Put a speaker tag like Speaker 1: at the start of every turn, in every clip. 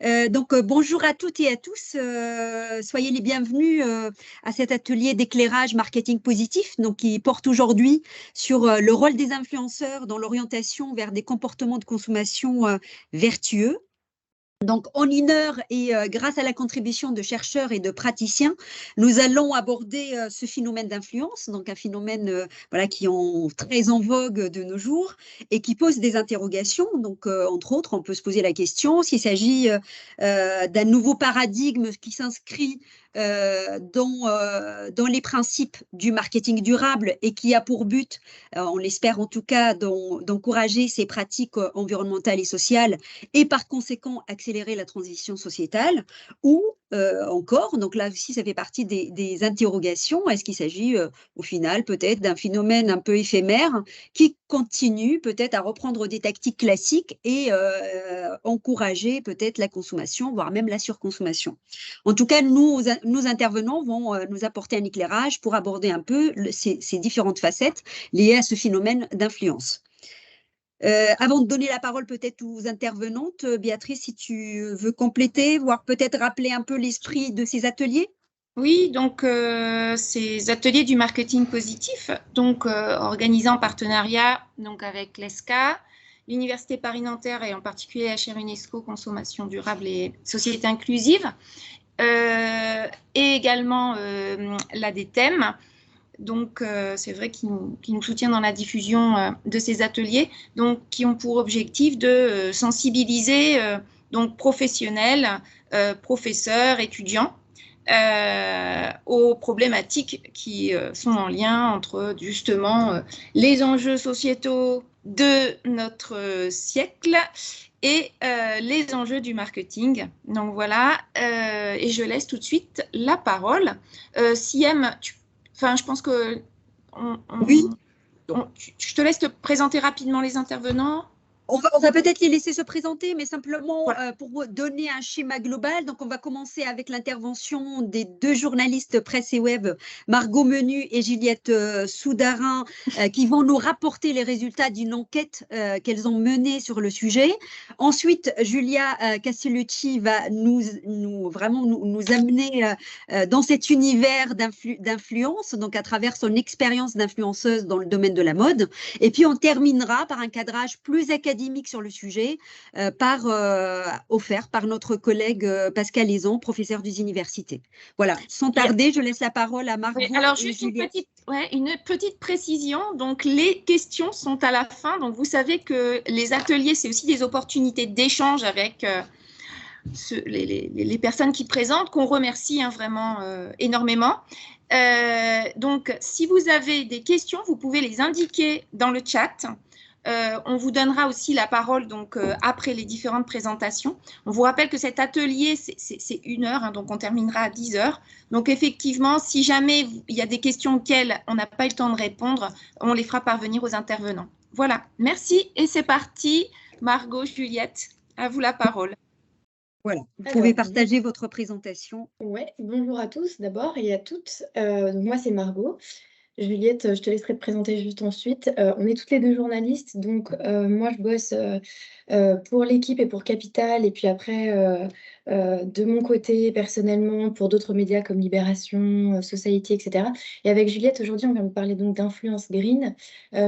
Speaker 1: Bonjour à toutes et à tous. Soyez les bienvenus à cet atelier d'éclairage marketing positif, donc qui porte aujourd'hui sur le rôle des influenceurs dans l'orientation vers des comportements de consommation vertueux. Donc, en une heure et grâce à la contribution de chercheurs et de praticiens, nous allons aborder ce phénomène d'influence, donc un phénomène voilà, qui est très en vogue de nos jours et qui pose des interrogations. Donc, entre autres, on peut se poser la question s'il s'agit d'un nouveau paradigme qui s'inscrit dans les principes du marketing durable et qui a pour but, on l'espère en tout cas, d'encourager ces pratiques environnementales et sociales et par conséquent accélérer la transition sociétale, ou encore, donc là aussi ça fait partie des interrogations, est-ce qu'il s'agit au final peut-être d'un phénomène un peu éphémère qui continue peut-être à reprendre des tactiques classiques et encourager peut-être la consommation, voire même la surconsommation. En tout cas, nos intervenants vont nous apporter un éclairage pour aborder un peu ces différentes facettes liées à ce phénomène d'influence. Avant de donner la parole peut-être aux intervenantes, Béatrice, si tu veux compléter, voire peut-être rappeler un peu l'esprit de ces ateliers.
Speaker 2: Oui, donc ces ateliers du marketing positif, donc organisés en partenariat donc avec l'ESCA, l'Université Paris-Nanterre et en particulier HR UNESCO Consommation durable et société inclusive, et également l'ADTEM. Donc, c'est vrai qu'ils nous soutiennent dans la diffusion de ces ateliers, donc qui ont pour objectif de sensibiliser donc professionnels, professeurs, étudiants aux problématiques qui sont en lien entre justement les enjeux sociétaux de notre siècle et les enjeux du marketing. Donc voilà, et je laisse tout de suite la parole. Siem, je pense que
Speaker 1: Oui.
Speaker 2: je te laisse te présenter rapidement les intervenants.
Speaker 1: On va peut-être les laisser se présenter, mais simplement pour donner un schéma global. Donc, on va commencer avec l'intervention des deux journalistes presse et web, Margot Menu et Juliette Soudarin, qui vont nous rapporter les résultats d'une enquête qu'elles ont menée sur le sujet. Ensuite, Julia Castellucci va nous amener dans cet univers d'influence, donc à travers son expérience d'influenceuse dans le domaine de la mode. Et puis, on terminera par un cadrage plus académique sur le sujet, offert par notre collègue Pascal Lézon, professeur des universités. Voilà, sans tarder, je laisse la parole à Margot.
Speaker 2: Oui, alors, juste une petite précision. Donc, les questions sont à la fin. Donc, vous savez que les ateliers, c'est aussi des opportunités d'échange avec les personnes qui présentent, qu'on remercie vraiment énormément. Donc, si vous avez des questions, vous pouvez les indiquer dans le chat. On vous donnera aussi la parole donc, après les différentes présentations. On vous rappelle que cet atelier, c'est 1 heure, donc on terminera à 10 heures. Donc effectivement, si jamais il y a des questions auxquelles on n'a pas eu le temps de répondre, on les fera parvenir aux intervenants. Voilà, merci et c'est parti. Margot, Juliette, à vous la parole.
Speaker 1: Voilà, vous pouvez partager votre présentation.
Speaker 3: Oui, bonjour à tous d'abord et à toutes. Moi, c'est Margot. Juliette, je te laisserai te présenter juste ensuite. On est toutes les deux journalistes, donc moi je bosse pour l'équipe et pour Capital, et puis après de mon côté personnellement pour d'autres médias comme Libération, Society, etc. Et avec Juliette, aujourd'hui on va vous parler donc d'influence green.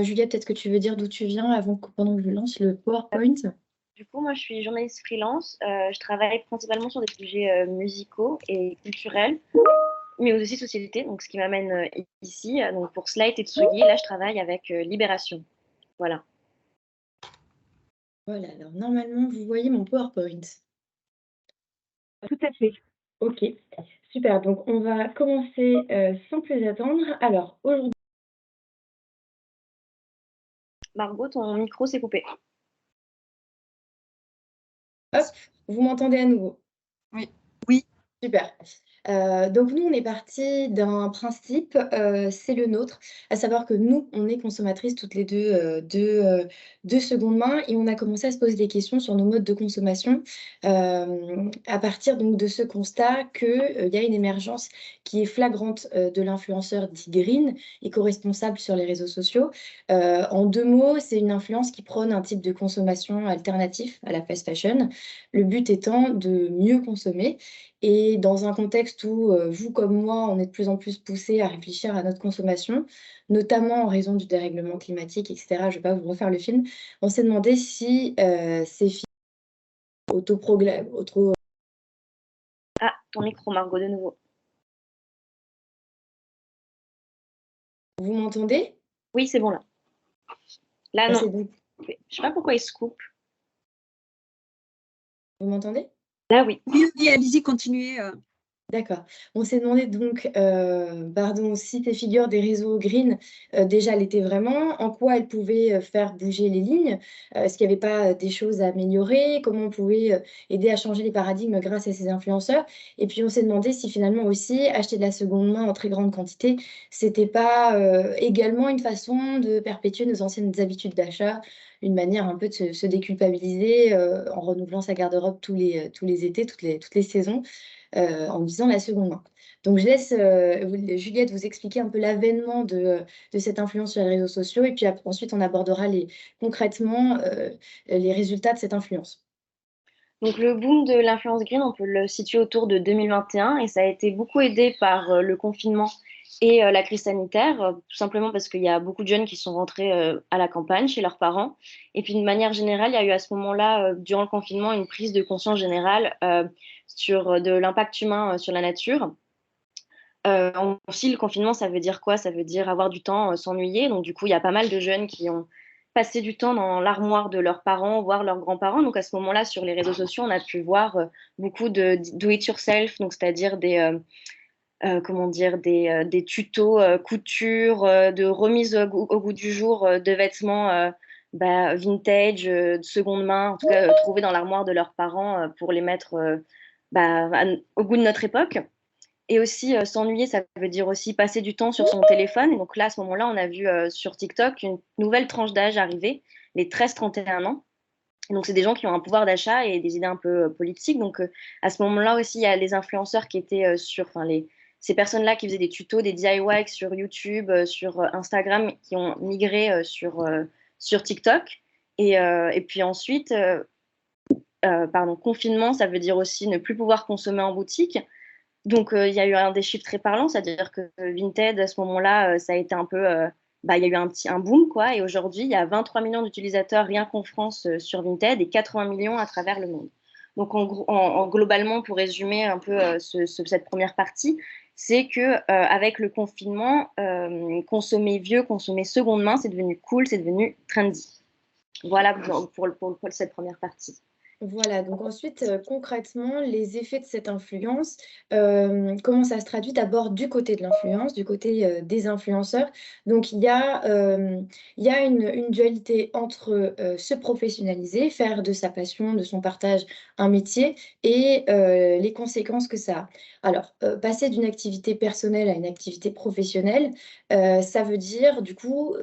Speaker 3: Juliette, peut-être que tu veux dire d'où tu viens pendant que je lance le PowerPoint.
Speaker 4: Du coup, moi je suis journaliste freelance. Je travaille principalement sur des sujets musicaux et culturels, mais aussi société, donc ce qui m'amène ici. Donc pour Slate et Tsugi, là je travaille avec Libération. Voilà.
Speaker 3: Voilà, alors normalement vous voyez mon PowerPoint.
Speaker 4: Tout à fait.
Speaker 3: Ok, super. Donc on va commencer sans plus attendre. Alors aujourd'hui.
Speaker 4: Margot, ton micro s'est coupé.
Speaker 3: Hop, vous m'entendez à nouveau?
Speaker 2: Oui.
Speaker 1: Oui.
Speaker 3: Super. Donc nous, on est parti d'un principe, c'est le nôtre, à savoir que nous, on est consommatrices toutes les 2 de seconde main et on a commencé à se poser des questions sur nos modes de consommation, à partir donc de ce constat que, il y a une émergence qui est flagrante, de l'influenceur dit green, éco-responsable sur les réseaux sociaux. En 2 mots, c'est une influence qui prône un type de consommation alternatif à la fast fashion. Le but étant de mieux consommer et dans un contexte où, vous comme moi, on est de plus en plus poussés à réfléchir à notre consommation, notamment en raison du dérèglement climatique et cetera, je ne vais pas vous refaire le film. On s'est demandé si, ces films auto
Speaker 4: Ah, ton micro, Margot, de nouveau.
Speaker 3: vous m'entendez?
Speaker 4: Oui, c'est bon là. Là,
Speaker 3: Ah,
Speaker 4: non.
Speaker 3: c'est bon.
Speaker 4: Je sais pas pourquoi il se coupe.
Speaker 3: Vous m'entendez?
Speaker 4: Là, oui.
Speaker 1: Oui, oui, allez-y, continuez.
Speaker 3: D'accord. On s'est demandé donc, pardon, si ces figures des réseaux green, déjà elles étaient vraiment, en quoi elles pouvaient, faire bouger les lignes, est-ce qu'il n'y avait pas, des choses à améliorer? Comment on pouvait, aider à changer les paradigmes grâce à ces influenceurs? Et puis on s'est demandé si finalement aussi acheter de la seconde main en très grande quantité, c'était pas, également une façon de perpétuer nos anciennes habitudes d'achat, une manière un peu de se déculpabiliser, en renouvelant sa garde-robe tous les étés, toutes les saisons en visant la seconde main. Donc je laisse, Juliette vous expliquer un peu l'avènement de cette influence sur les réseaux sociaux et puis ensuite on abordera concrètement, les résultats de cette influence.
Speaker 4: Donc le boom de l'influence green, on peut le situer autour de 2021 et ça a été beaucoup aidé par le confinement et la crise sanitaire, tout simplement parce qu'il y a beaucoup de jeunes qui sont rentrés à la campagne chez leurs parents. Et puis de manière générale, il y a eu à ce moment-là, durant le confinement, une prise de conscience générale sur de l'impact humain sur la nature. Aussi, le confinement, ça veut dire quoi? Ça veut dire avoir du temps, s'ennuyer. Donc, du coup, il y a pas mal de jeunes qui ont passé du temps dans l'armoire de leurs parents, voire leurs grands-parents. Donc, à ce moment-là, sur les réseaux sociaux, on a pu voir beaucoup de do it yourself, donc c'est-à-dire comment dire, des tutos couture, de remise au goût du jour de vêtements vintage, de seconde main, en tout cas trouvés dans l'armoire de leurs parents pour les mettre au goût de notre époque. Et aussi, s'ennuyer, ça veut dire aussi passer du temps sur son téléphone. Et donc là, à ce moment-là, on a vu sur TikTok une nouvelle tranche d'âge arriver, les 13-31 ans. Et donc, c'est des gens qui ont un pouvoir d'achat et des idées un peu politiques. Donc, à ce moment-là aussi, il y a les influenceurs qui étaient ces personnes-là qui faisaient des tutos, des DIY sur YouTube, sur Instagram, qui ont migré sur TikTok. Et puis ensuite, confinement, ça veut dire aussi ne plus pouvoir consommer en boutique. Donc, il y a eu un des chiffres très parlants, c'est-à-dire que Vinted, à ce moment-là, ça a été un peu. Il y a eu un boom, quoi. Et aujourd'hui, il y a 23 millions d'utilisateurs rien qu'en France sur Vinted et 80 millions à travers le monde. Donc, globalement, pour résumer un peu cette première partie, c'est que avec le confinement, consommer vieux, consommer seconde main, c'est devenu cool, c'est devenu trendy. Voilà pour cette première partie.
Speaker 3: Voilà, donc ensuite, concrètement, les effets de cette influence, comment ça se traduit? D'abord du côté de l'influence, du côté, des influenceurs. Donc il y a une dualité entre, se professionnaliser, faire de sa passion, de son partage un métier et les conséquences que ça a. Alors, passer d'une activité personnelle à une activité professionnelle, ça veut dire du coup,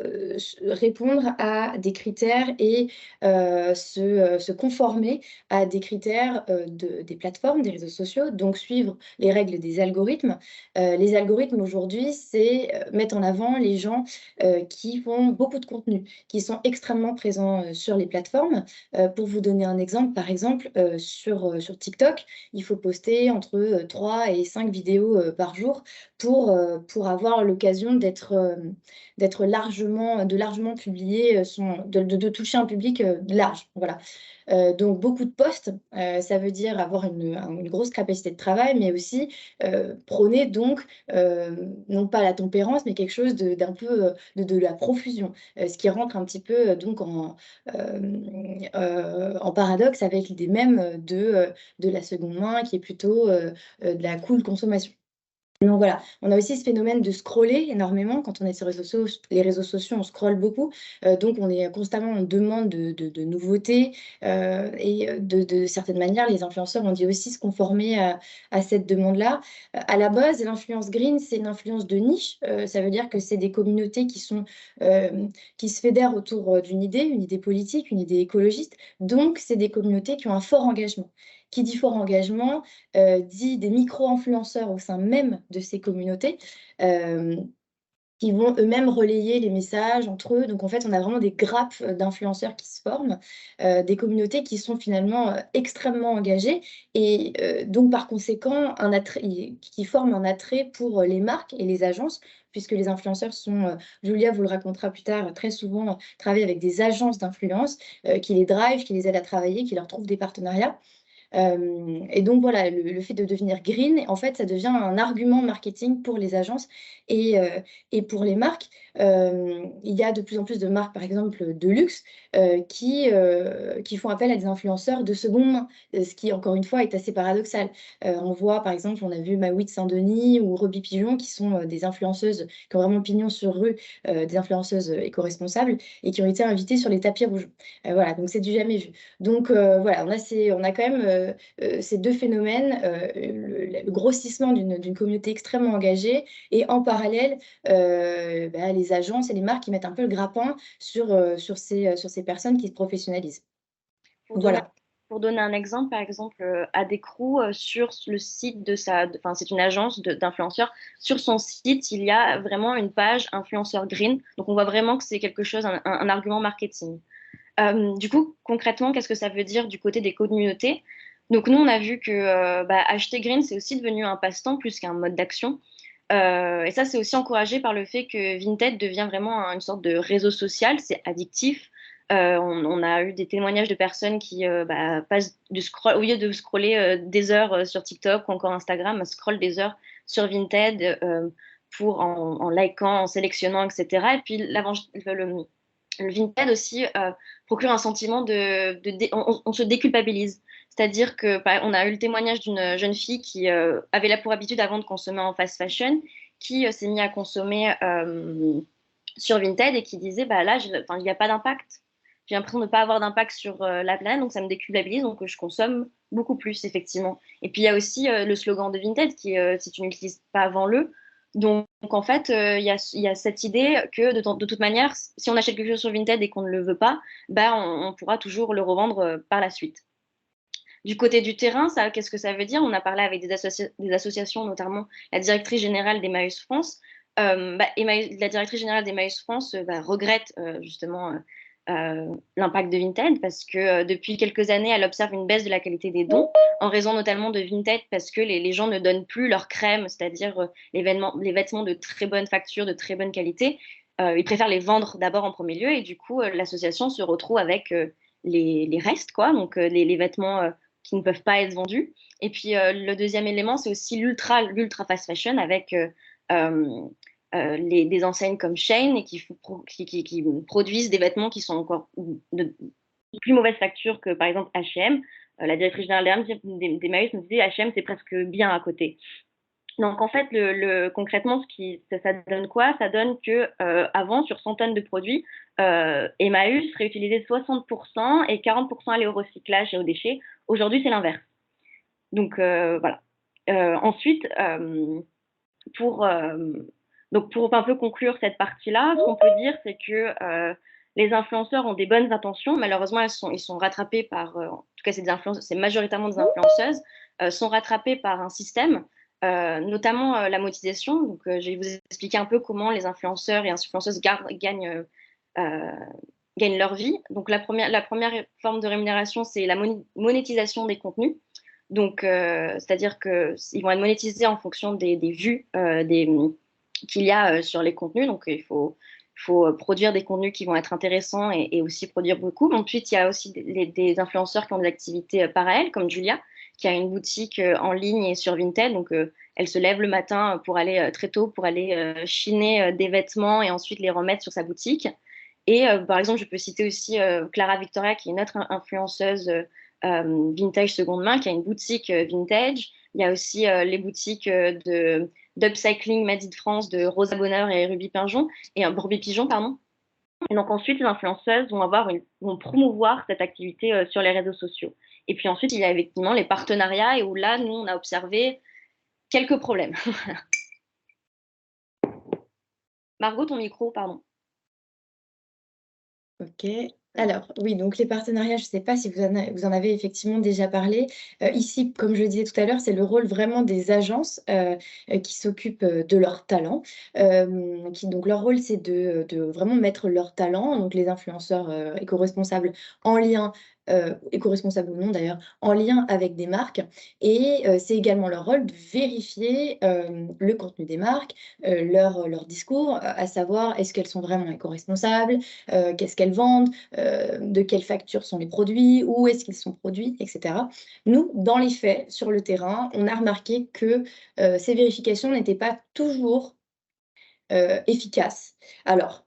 Speaker 3: répondre à des critères et se conformer à des critères, des plateformes, des réseaux sociaux, donc suivre les règles des algorithmes. Les algorithmes aujourd'hui, c'est, mettre en avant les gens, qui font beaucoup de contenu, qui sont extrêmement présents, sur les plateformes. Pour vous donner un exemple, par exemple, sur TikTok, il faut poster entre, 3 et 5 vidéos, par jour pour avoir l'occasion d'être largement publier, de toucher un public, large, voilà. Donc beaucoup de postes, ça veut dire avoir une grosse capacité de travail, mais aussi, prôner donc, non pas la tempérance, mais quelque chose d'un peu, de la profusion. Ce qui rentre un petit peu, donc en paradoxe avec l'idée même, de la seconde main qui est plutôt, de la cool consommation. Donc voilà, on a aussi ce phénomène de scroller énormément. Quand on est sur les réseaux sociaux, on scrolle beaucoup. Donc on est constamment en demande de nouveautés. Et de certaines manières, les influenceurs ont dû aussi se conformer à cette demande-là. À la base, l'influence green, c'est une influence de niche. Ça veut dire que c'est des communautés qui se fédèrent autour d'une idée, une idée politique, une idée écologiste. Donc, c'est des communautés qui ont un fort engagement. Qui dit fort engagement, dit des micro-influenceurs au sein même de ces communautés, euh, qui vont eux-mêmes relayer les messages entre eux. Donc en fait, on a vraiment des grappes d'influenceurs qui se forment, des communautés qui sont finalement extrêmement engagées et donc par conséquent qui forment un attrait pour les marques et les agences, puisque les influenceurs sont, Julia vous le racontera plus tard, très souvent travaillent avec des agences d'influence qui les drivent, qui les aident à travailler, qui leur trouvent des partenariats. Et donc voilà, le fait de devenir green, en fait, ça devient un argument marketing pour les agences et pour les marques. Il y a de plus en plus de marques, par exemple de luxe, qui font appel à des influenceurs de seconde main, ce qui, encore une fois, est assez paradoxal. On voit, par exemple, on a vu Maouit Saint-Denis ou Roby Pigeon, qui sont des influenceuses qui ont vraiment pignon sur rue, des influenceuses éco-responsables, et qui ont été invitées sur les tapis rouges. Voilà, donc c'est du jamais vu. Donc voilà, on a quand même ces deux phénomènes, le grossissement d'une communauté extrêmement engagée et en parallèle, les agences et les marques qui mettent un peu le grappin sur ces personnes qui se professionnalisent.
Speaker 4: Pour donner,
Speaker 3: Voilà.
Speaker 4: pour donner un exemple, par exemple, Adecrou, sur le site enfin, c'est une agence d'influenceurs. Sur son site, il y a vraiment une page influenceur green. Donc, on voit vraiment que c'est quelque chose, un argument marketing. Du coup, concrètement, qu'est-ce que ça veut dire du côté des communautés? Donc, nous, on a vu que acheter green, c'est aussi devenu un passe-temps plus qu'un mode d'action. Et ça, c'est aussi encouragé par le fait que Vinted devient vraiment une sorte de réseau social, c'est addictif. On a eu des témoignages de personnes qui passent au lieu de scroller des heures sur TikTok ou encore Instagram, scrollent des heures sur Vinted en likant, en sélectionnant, etc. Et puis le Vinted aussi procure un sentiment on se déculpabilise. C'est-à-dire que on a eu le témoignage d'une jeune fille qui avait là pour habitude avant de consommer en fast fashion, qui s'est mise à consommer sur Vinted et qui disait bah là, il n'y a pas d'impact. J'ai l'impression de ne pas avoir d'impact sur la planète, donc ça me déculpabilise, donc je consomme beaucoup plus, effectivement. Et puis il y a aussi le slogan de Vinted qui est si tu n'utilises pas, vends-le. Donc en fait, il y a cette idée que de toute manière, si on achète quelque chose sur Vinted et qu'on ne le veut pas, bah, on pourra toujours le revendre par la suite. Du côté du terrain, qu'est-ce que ça veut dire? On a parlé avec des associations, notamment la directrice générale d'Emmaüs France. La directrice générale d'Emmaüs France regrette justement l'impact de Vinted parce que depuis quelques années, elle observe une baisse de la qualité des dons en raison notamment de Vinted parce que les gens ne donnent plus leur crème, c'est-à-dire les vêtements de très bonne facture, de très bonne qualité. Ils préfèrent les vendre d'abord en premier lieu et du coup, l'association se retrouve avec les restes, quoi, donc les vêtements qui ne peuvent pas être vendus. Et puis le deuxième élément, c'est aussi l'ultra fast fashion avec des enseignes comme Shein et qui produisent des vêtements qui sont encore de plus mauvaise facture que par exemple H&M. La directrice générale d'Emmaüs me disait H&M c'est presque bien à côté. Donc en fait, concrètement, ça donne quoi? Ça donne que avant, sur 100 tonnes de produits, Emmaüs réutilisait 60% et 40% allait au recyclage et aux déchets. Aujourd'hui, c'est l'inverse. Donc voilà. Ensuite, pour un peu conclure cette partie-là, ce qu'on peut dire, c'est que les influenceurs ont des bonnes intentions. Malheureusement, ils sont rattrapés par, en tout cas, c'est majoritairement des influenceuses, sont rattrapés par un système, notamment la monétisation. Donc, je vais vous expliquer un peu comment les influenceurs et influenceuses gagnent leur vie. Donc, la première forme de rémunération, c'est la monétisation des contenus. Donc, c'est-à-dire qu'ils vont être monétisés en fonction des vues qu'il y a sur les contenus. Donc, il faut produire des contenus qui vont être intéressants et aussi produire beaucoup. Ensuite, il y a aussi des influenceurs qui ont des activités parallèles, comme Julia, qui a une boutique en ligne et sur Vinted. Donc, elle se lève le matin pour aller très tôt, pour aller chiner des vêtements et ensuite les remettre sur sa boutique. Et par exemple, je peux citer aussi Clara Victoria, qui est une autre influenceuse vintage seconde main, qui a une boutique vintage. Il y a aussi les boutiques d'Upcycling Made in France de Rosa Bonheur et Ruby Pigeon, Ruby Pigeon, pardon. Et donc ensuite, les influenceuses vont promouvoir cette activité sur les réseaux sociaux. Et puis ensuite, il y a effectivement les partenariats et où là, nous, on a observé quelques problèmes. Margot, ton micro, pardon.
Speaker 3: Ok. Alors, oui, donc les partenariats, je ne sais pas si vous en avez effectivement déjà parlé. Ici, comme je le disais tout à l'heure, c'est le rôle vraiment des agences qui s'occupent de leur talent. Donc, leur rôle, c'est de vraiment mettre leur talent, donc les influenceurs éco-responsables en lien, éco-responsables ou non d'ailleurs, en lien avec des marques. Et c'est également leur rôle de vérifier le contenu des marques, leur discours, à savoir est-ce qu'elles sont vraiment éco-responsables, qu'est-ce qu'elles vendent, de quelle facture sont les produits, où est-ce qu'ils sont produits, etc. Nous, dans les faits, sur le terrain, on a remarqué que ces vérifications n'étaient pas toujours efficace. Alors,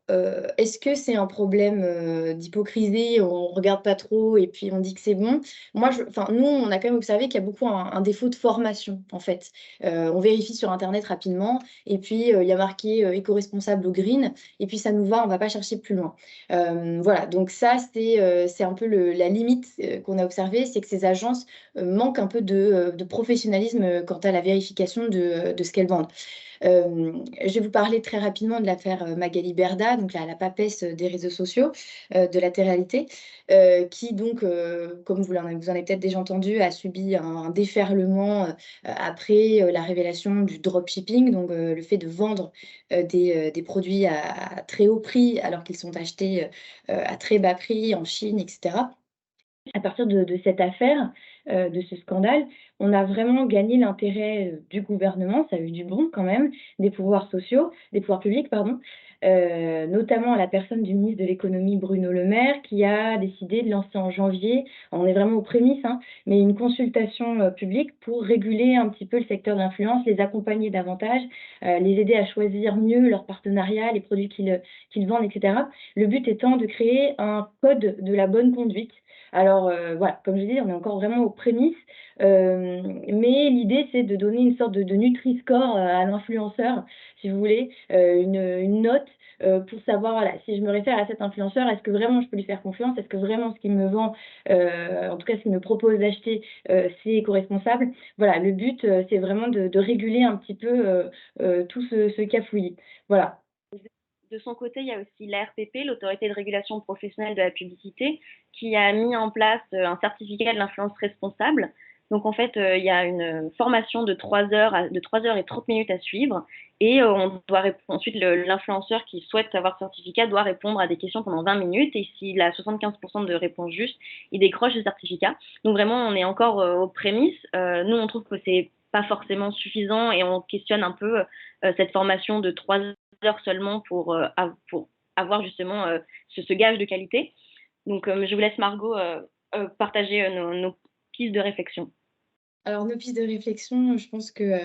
Speaker 3: est-ce que c'est un problème d'hypocrisie? On regarde pas trop et puis on dit que c'est bon. Nous, on a quand même observé qu'il y a beaucoup un défaut de formation, en fait. On vérifie sur internet rapidement et puis il y a marqué éco-responsable au green et puis ça nous va, on va pas chercher plus loin. Voilà, donc ça, c'est un peu la limite qu'on a observée, c'est que ces agences manquent un peu de professionnalisme quant à la vérification de ce qu'elles vendent. Je vais vous parler très rapidement de l'affaire Magali Berda, donc la papesse des réseaux sociaux, de la télé-réalité, qui donc, comme vous en avez peut-être déjà entendu, a subi un déferlement après la révélation du dropshipping, donc le fait de vendre des produits à très haut prix alors qu'ils sont achetés à très bas prix en Chine, etc. À partir de cette affaire, de ce scandale, on a vraiment gagné l'intérêt, du gouvernement, ça a eu du bon quand même, des pouvoirs publics, pardon, notamment à la personne du ministre de l'économie Bruno Le Maire qui a décidé de lancer en janvier, on est vraiment aux prémices, hein, mais une consultation, publique pour réguler un petit peu le secteur de l'influence, les accompagner davantage, les aider à choisir mieux leurs partenariats, les produits qu'ils vendent, etc. Le but étant de créer un code de la bonne conduite. Alors, voilà, comme je dis, on est encore vraiment aux prémices, mais l'idée, c'est de donner une sorte de Nutri-Score, à l'influenceur, si vous voulez, une note, pour savoir, voilà, si je me réfère à cet influenceur, est-ce que vraiment je peux lui faire confiance? Est-ce que vraiment ce qu'il me vend, en tout cas ce qu'il me propose d'acheter, c'est éco-responsable? Voilà, le but, c'est vraiment de réguler un petit peu, tout ce cafouillis. Voilà.
Speaker 4: De son côté, il y a aussi l'ARPP, l'Autorité de régulation professionnelle de la publicité, qui a mis en place un certificat de l'influence responsable. Donc en fait, il y a une formation de 3 heures, de 3 heures et 30 minutes à suivre. Et on doit ensuite, l'influenceur qui souhaite avoir ce certificat doit répondre à des questions pendant 20 minutes. Et s'il a 75% de réponses justes, il décroche le certificat. Donc vraiment, on est encore aux prémices. Nous, on trouve que c'est pas forcément suffisant et on questionne un peu cette formation de 3 heures seulement pour avoir justement ce gage de qualité. Donc, je vous laisse, Margot, partager nos pistes de réflexion.
Speaker 3: Alors nos pistes de réflexion, je pense que,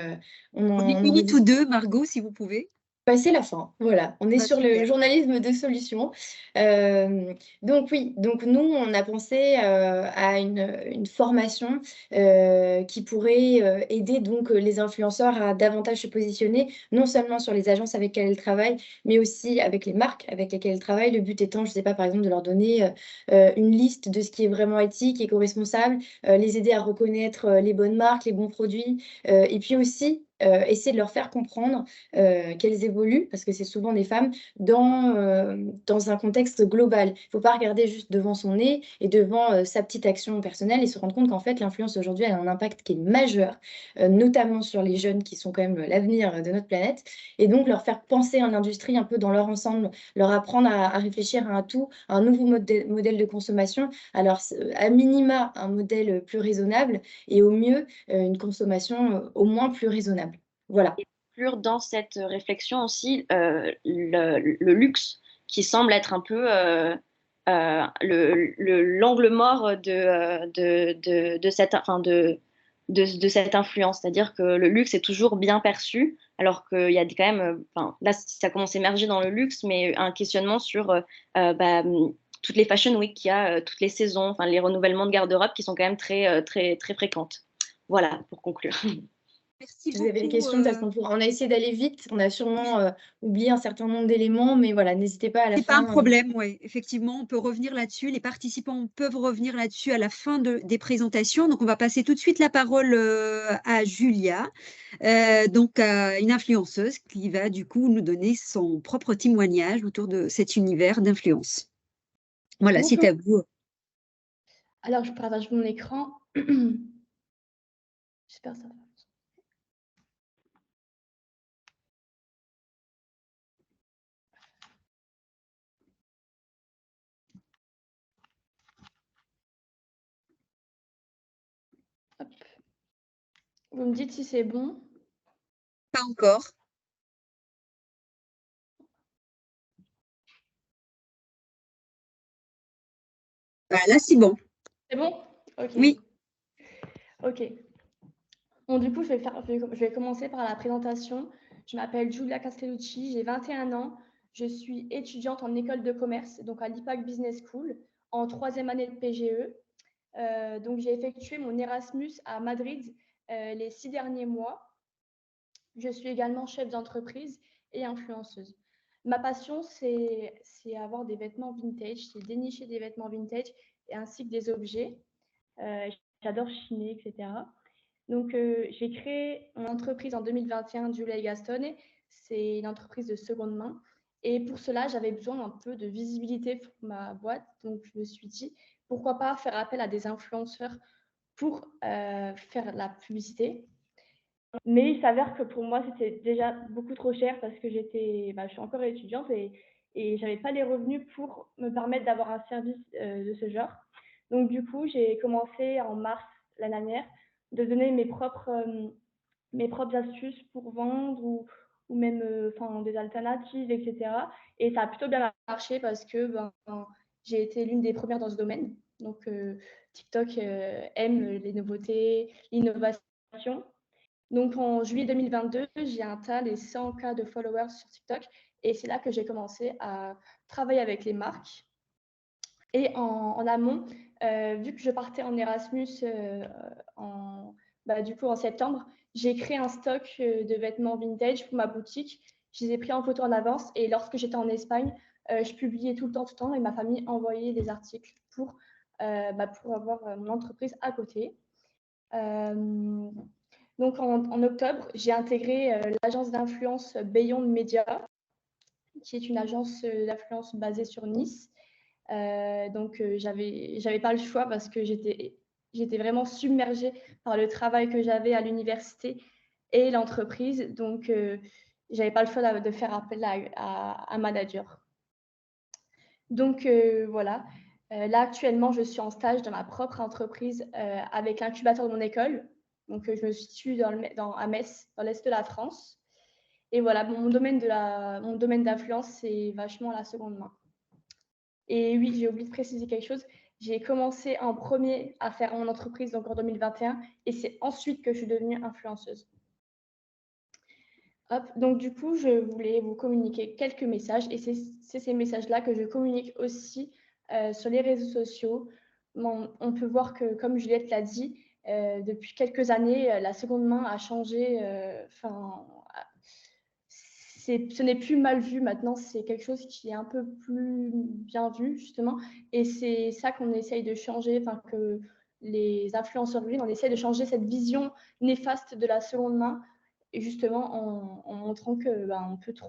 Speaker 3: on
Speaker 1: On
Speaker 3: en
Speaker 1: est
Speaker 3: on
Speaker 1: unis
Speaker 3: aurait
Speaker 1: tous deux, Margot, si vous pouvez.
Speaker 3: c'est la fin, voilà. On est
Speaker 1: Bah,
Speaker 3: sur le
Speaker 1: super.
Speaker 3: journalisme de solution. Donc oui, donc nous, on a pensé, à une formation, qui pourrait, aider donc, les influenceurs à davantage se positionner, non seulement sur les agences avec lesquelles ils travaillent, mais aussi avec les marques avec lesquelles ils travaillent. Le but étant, je ne sais pas, par exemple, de leur donner, une liste de ce qui est vraiment éthique, éco-responsable, les aider à reconnaître, les bonnes marques, les bons produits, et puis aussi, essayer de leur faire comprendre qu'elles évoluent, parce que c'est souvent des femmes, dans un contexte global. Il ne faut pas regarder juste devant son nez et devant sa petite action personnelle et se rendre compte qu'en fait, l'influence aujourd'hui a un impact qui est majeur, notamment sur les jeunes qui sont quand même l'avenir de notre planète. Et donc, leur faire penser à l'industrie un peu dans leur ensemble, leur apprendre à réfléchir à un tout, à un nouveau modèle de consommation. Alors, à minima, un modèle plus raisonnable et au mieux, une consommation au moins plus raisonnable. Voilà.
Speaker 4: Dans cette réflexion aussi le luxe qui semble être un peu l'angle mort de cette influence. C'est-à-dire que le luxe est toujours bien perçu, alors qu'il y a quand même, là ça commence à émerger dans le luxe, mais un questionnement sur toutes les fashion week qu'il y a, toutes les saisons, les renouvellements de garde-robe qui sont quand même très, très, très fréquentes. Voilà, pour conclure.
Speaker 1: Merci
Speaker 3: Si vous avez des
Speaker 1: beaucoup.
Speaker 3: questions, parce qu'on a essayé d'aller vite, on a sûrement oublié un certain nombre d'éléments, mais voilà, n'hésitez pas à la
Speaker 1: C'est pas un
Speaker 3: fin.
Speaker 1: problème, oui. Effectivement, on peut revenir là-dessus. Les participants peuvent revenir là-dessus à la fin des présentations. Donc, on va passer tout de suite la parole à Julia, donc une influenceuse qui va du coup nous donner son propre témoignage autour de cet univers d'influence. Voilà, c'est
Speaker 5: Bonjour.
Speaker 1: à vous.
Speaker 5: Alors, je partage mon écran. J'espère que ça va. Hop. Vous me dites si c'est bon.
Speaker 1: Pas encore. Là, c'est bon.
Speaker 5: C'est bon? Ok.
Speaker 1: Oui.
Speaker 5: Ok. Bon, du coup, je vais commencer par la présentation. Je m'appelle Giulia Castellucci, j'ai 21 ans. Je suis étudiante en école de commerce, donc à l'IPAC Business School, en 3e année de PGE. Donc, j'ai effectué mon Erasmus à Madrid les 6 derniers mois. Je suis également chef d'entreprise et influenceuse. Ma passion, c'est avoir des vêtements vintage, c'est dénicher des vêtements vintage ainsi que des objets. J'adore chiner, etc. Donc, j'ai créé mon entreprise en 2021, Giulia e Gastone. C'est une entreprise de seconde main. Et pour cela, j'avais besoin un peu de visibilité pour ma boîte. Donc, je me suis dit, pourquoi pas faire appel à des influenceurs pour faire la publicité. Mais il s'avère que pour moi, c'était déjà beaucoup trop cher parce que je suis encore étudiante et je n'avais pas les revenus pour me permettre d'avoir un service de ce genre. Donc, du coup, j'ai commencé en mars l'année dernière de donner mes propres astuces pour vendre ou même des alternatives, etc. Et ça a plutôt bien marché parce que j'ai été l'une des premières dans ce domaine. Donc, TikTok aime les nouveautés, l'innovation. Donc, en juillet 2022, j'ai atteint les 100K de followers sur TikTok et c'est là que j'ai commencé à travailler avec les marques. Et en amont, vu que je partais en Erasmus en septembre, j'ai créé un stock de vêtements vintage pour ma boutique. Je les ai pris en photo en avance et lorsque j'étais en Espagne, je publiais tout le temps et ma famille envoyait des articles pour avoir mon entreprise à côté. Donc, en octobre, j'ai intégré l'agence d'influence Beyond Media, qui est une agence d'influence basée sur Nice. J'avais pas le choix parce que j'étais vraiment submergée par le travail que j'avais à l'université et l'entreprise. Donc, j'avais pas le choix de faire appel à un manager. Donc, voilà. Là, actuellement, je suis en stage dans ma propre entreprise avec l'incubateur de mon école. Donc, je me situe à Metz, dans l'est de la France. Et voilà, mon domaine d'influence, c'est vachement la seconde main. Et oui, j'ai oublié de préciser quelque chose. J'ai commencé en premier à faire mon entreprise donc en 2021 et c'est ensuite que je suis devenue influenceuse. Hop, donc du coup, je voulais vous communiquer quelques messages et c'est ces messages-là que je communique aussi sur les réseaux sociaux. On peut voir que, comme Juliette l'a dit, depuis quelques années, la seconde main a changé. Ce n'est plus mal vu maintenant, c'est quelque chose qui est un peu plus bien vu, justement. Et c'est ça qu'on essaye de changer, que les influenceurs, on essaye de changer cette vision néfaste de la seconde main, et justement en montrant que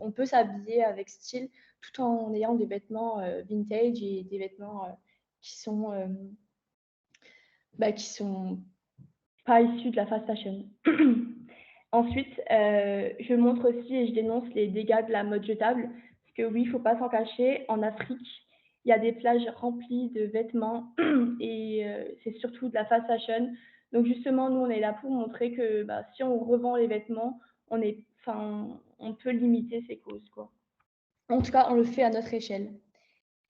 Speaker 5: on peut s'habiller avec style tout en ayant des vêtements vintage et des vêtements qui sont pas issus de la fast fashion. Ensuite, je montre aussi et je dénonce les dégâts de la mode jetable. Parce que oui, il ne faut pas s'en cacher. En Afrique, il y a des plages remplies de vêtements et c'est surtout de la fast fashion. Donc justement, nous, on est là pour montrer que si on revend les vêtements, on peut limiter ces causes, quoi. En tout cas, on le fait à notre échelle.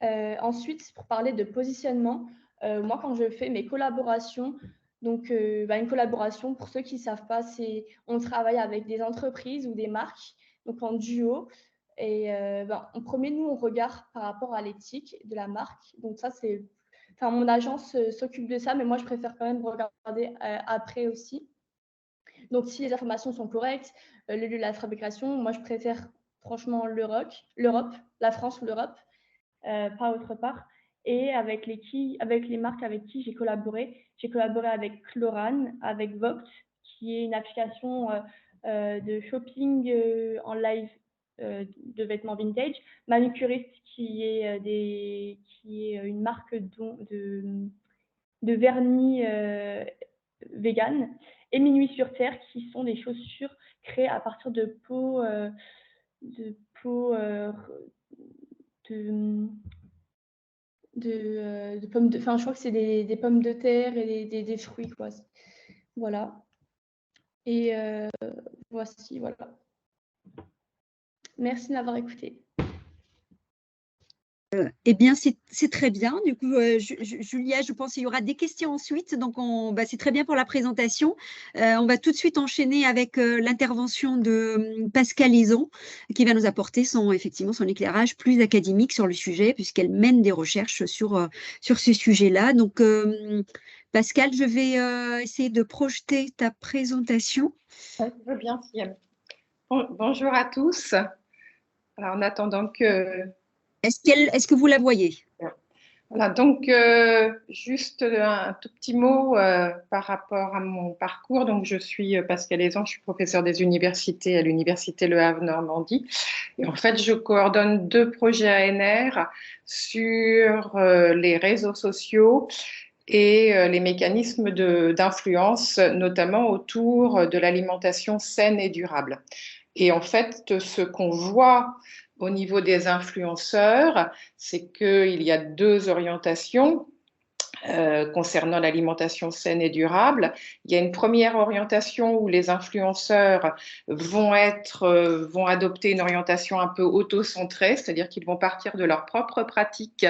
Speaker 5: Ensuite, pour parler de positionnement, moi, quand je fais mes collaborations, donc une collaboration, pour ceux qui ne savent pas, c'est on travaille avec des entreprises ou des marques, donc en duo. Et en premier, nous, on regarde par rapport à l'éthique de la marque. Donc ça, mon agence s'occupe de ça, mais moi, je préfère quand même regarder après aussi. Donc, si les informations sont correctes, le lieu de la fabrication, moi, je préfère franchement l'Europe, la France ou l'Europe, pas autre part. Et avec les marques avec qui j'ai collaboré avec Chlorane, avec Vox, qui est une application de shopping en live de vêtements vintage, Manucuriste, qui est une marque de vernis vegan, et Minuit sur Terre, qui sont des chaussures créées à partir de peaux de pommes enfin, je crois que c'est des pommes de terre et des fruits, quoi. Voilà. Et voici, voilà. Merci de m'avoir écouté.
Speaker 1: Eh bien, c'est très bien. Du coup, Julia, je pense qu'il y aura des questions ensuite. Donc, c'est très bien pour la présentation. On va tout de suite enchaîner avec l'intervention de Pascal Izon, qui va nous apporter effectivement son éclairage plus académique sur le sujet, puisqu'elle mène des recherches sur ce sujet-là. Donc, Pascal, je vais essayer de projeter ta présentation.
Speaker 6: Je veux bien, Siam. Bonjour à tous. Alors, en attendant que...
Speaker 1: Est-ce que vous la voyez?
Speaker 6: Voilà, donc juste un tout petit mot par rapport à mon parcours. Donc, je suis Pascal Izon, je suis professeure des universités à l'Université Le Havre Normandie. Et en fait, je coordonne 2 projets ANR sur les réseaux sociaux et les mécanismes d'influence, notamment autour de l'alimentation saine et durable. Et en fait, ce qu'on voit au niveau des influenceurs, c'est qu'il y a 2 orientations concernant l'alimentation saine et durable. Il y a une première orientation où les influenceurs vont adopter une orientation un peu auto-centrée, c'est-à-dire qu'ils vont partir de leurs propres pratiques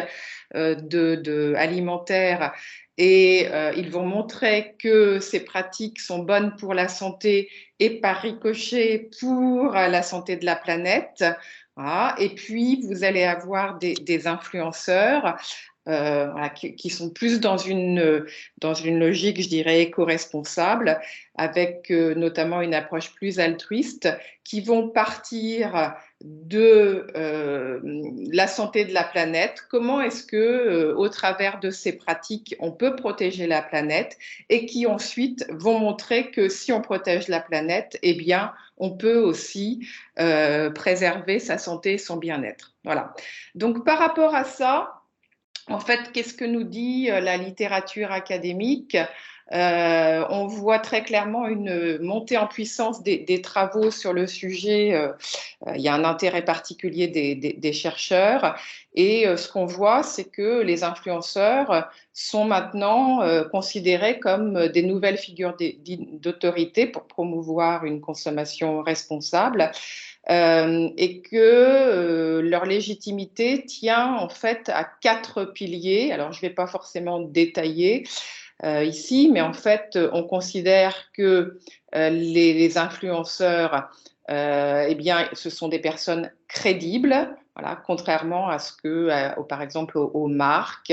Speaker 6: alimentaires et ils vont montrer que ces pratiques sont bonnes pour la santé et par ricochet pour la santé de la planète. Voilà. Et puis, vous allez avoir des influenceurs qui sont plus dans une logique, je dirais, éco-responsable, avec notamment une approche plus altruiste, qui vont partir de la santé de la planète. Comment est-ce que, au travers de ces pratiques, on peut protéger la planète, et qui ensuite vont montrer que si on protège la planète, eh bien, on peut aussi préserver sa santé et son bien-être. Voilà. Donc, par rapport à ça, en fait, qu'est-ce que nous dit la littérature académique? On voit très clairement une montée en puissance des travaux sur le sujet. Il y a un intérêt particulier des chercheurs. Et ce qu'on voit, c'est que les influenceurs sont maintenant considérés comme des nouvelles figures d'autorité pour promouvoir une consommation responsable. Et que leur légitimité tient en fait à 4 piliers. Alors, je ne vais pas forcément détailler ici, mais en fait, on considère que les influenceurs, eh bien, ce sont des personnes crédibles. Voilà, contrairement à ce que, par exemple, aux marques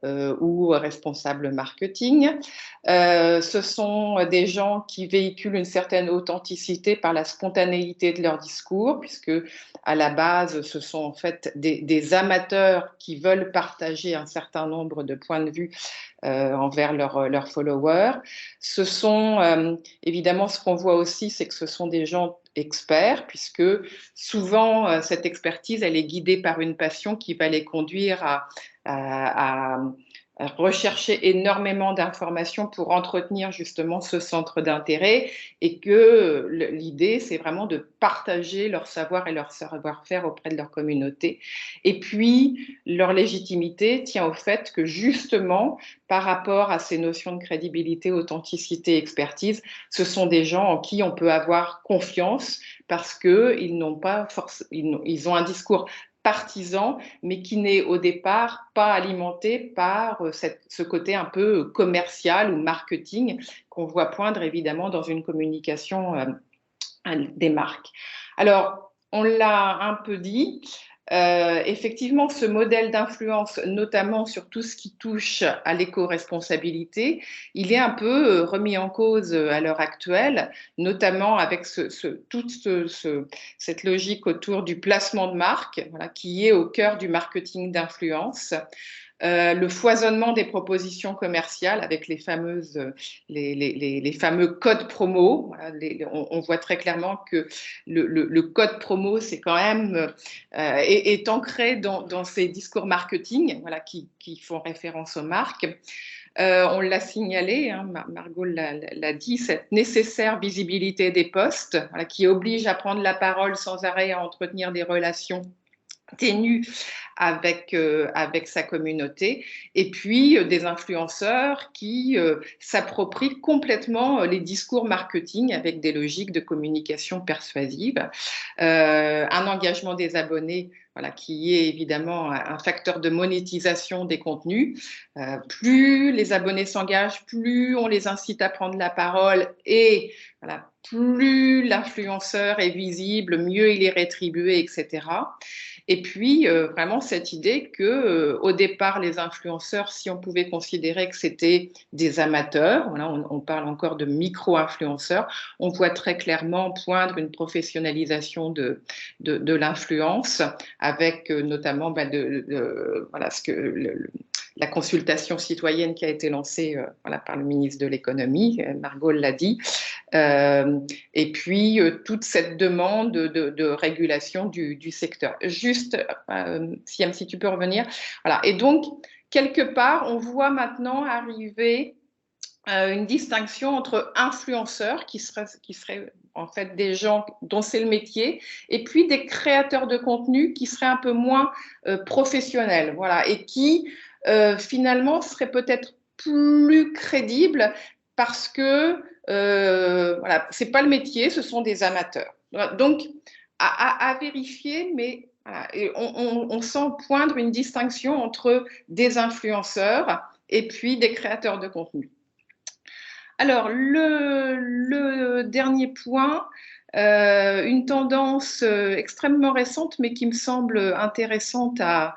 Speaker 6: ou aux responsables marketing. Ce sont des gens qui véhiculent une certaine authenticité par la spontanéité de leur discours, puisque à la base, ce sont en fait des amateurs qui veulent partager un certain nombre de points de vue envers leurs followers. Ce sont évidemment, ce qu'on voit aussi, c'est que ce sont des gens experts, puisque souvent cette expertise, elle est guidée par une passion qui va les conduire à rechercher énormément d'informations pour entretenir justement ce centre d'intérêt, et que l'idée, c'est vraiment de partager leur savoir et leur savoir-faire auprès de leur communauté. Et puis, leur légitimité tient au fait que justement, par rapport à ces notions de crédibilité, authenticité, expertise, ce sont des gens en qui on peut avoir confiance, parce qu'ils ils ont un discours partisan, mais qui n'est au départ pas alimenté par ce côté un peu commercial ou marketing qu'on voit poindre évidemment dans une communication des marques. Alors, on l'a un peu dit, Effectivement, ce modèle d'influence, notamment sur tout ce qui touche à l'éco-responsabilité, il est un peu remis en cause à l'heure actuelle, notamment avec toute cette logique autour du placement de marque, voilà, qui est au cœur du marketing d'influence. Le foisonnement des propositions commerciales avec les fameux codes promo. Voilà, on voit très clairement que le code promo, c'est quand même est ancré dans ces discours marketing, voilà, qui font référence aux marques. On l'a signalé, hein, Margot l'a dit, cette nécessaire visibilité des postes, voilà, qui oblige à prendre la parole sans arrêt, à entretenir des relations ténue avec sa communauté, et puis des influenceurs qui s'approprient complètement les discours marketing avec des logiques de communication persuasive, un engagement des abonnés, voilà, qui est évidemment un facteur de monétisation des contenus. Plus les abonnés s'engagent, plus on les incite à prendre la parole, et voilà, plus l'influenceur est visible, mieux il est rétribué, etc. Et puis, vraiment cette idée que, au départ, les influenceurs, si on pouvait considérer que c'était des amateurs, voilà, on parle encore de micro-influenceurs, on voit très clairement poindre une professionnalisation de l'influence, avec notamment voilà, la consultation citoyenne qui a été lancée voilà, par le ministre de l'économie, Margot l'a dit, et puis toute cette demande de régulation du secteur. Juste, Siam, si tu peux revenir. Voilà. Et donc, quelque part, on voit maintenant arriver une distinction entre influenceurs, qui seraient en fait des gens dont c'est le métier, et puis des créateurs de contenu qui seraient un peu moins professionnels, voilà, et qui finalement seraient peut-être plus crédibles parce que voilà, c'est pas le métier, ce sont des amateurs. Donc, à vérifier, mais voilà, et on sent poindre une distinction entre des influenceurs et puis des créateurs de contenu. Alors, le dernier point, une tendance extrêmement récente, mais qui me semble intéressante à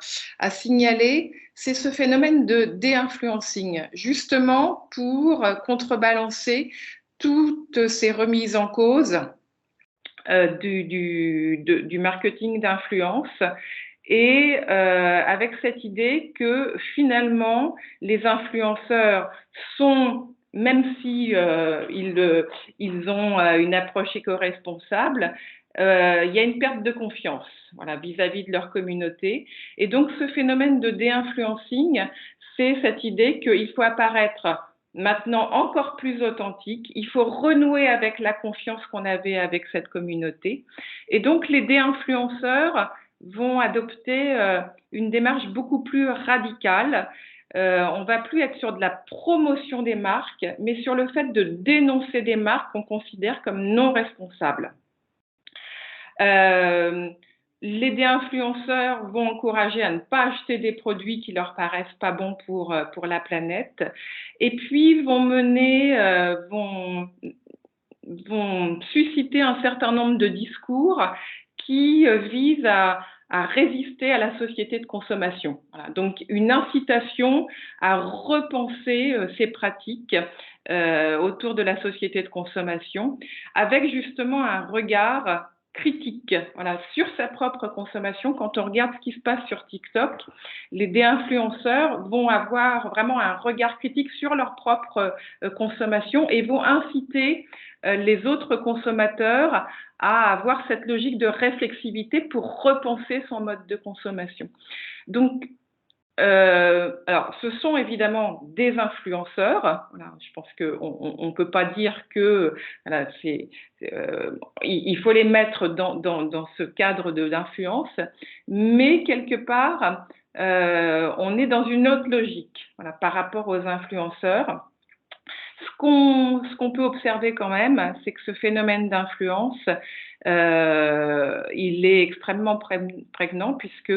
Speaker 6: signaler, c'est ce phénomène de dé-influencing, justement pour contrebalancer toutes ces remises en cause du marketing d'influence, et avec cette idée que finalement les influenceurs sont, même si ils ont une approche éco-responsable, il y a une perte de confiance, voilà, vis-à-vis de leur communauté. Et donc ce phénomène de dé-influencing, c'est cette idée qu'il faut apparaître maintenant encore plus authentique, il faut renouer avec la confiance qu'on avait avec cette communauté. Et donc les dé-influenceurs vont adopter une démarche beaucoup plus radicale. On ne va plus être sur de la promotion des marques, mais sur le fait de dénoncer des marques qu'on considère comme non responsables. Les dé-influenceurs vont encourager à ne pas acheter des produits qui leur paraissent pas bons pour la planète, et puis vont susciter un certain nombre de discours qui visent à résister à la société de consommation. Voilà. Donc, une incitation à repenser ces pratiques autour de la société de consommation, avec justement un regard critique, voilà, sur sa propre consommation. Quand on regarde ce qui se passe sur TikTok, les dé-influenceurs vont avoir vraiment un regard critique sur leur propre consommation et vont inciter les autres consommateurs à avoir cette logique de réflexivité pour repenser son mode de consommation. Donc, alors, ce sont évidemment des influenceurs. Voilà, je pense qu'on ne peut pas dire que voilà, il faut les mettre dans ce cadre d'influence, mais quelque part, on est dans une autre logique, voilà, par rapport aux influenceurs. Ce qu'on peut observer quand même, c'est que ce phénomène d'influence, il est extrêmement prégnant, puisque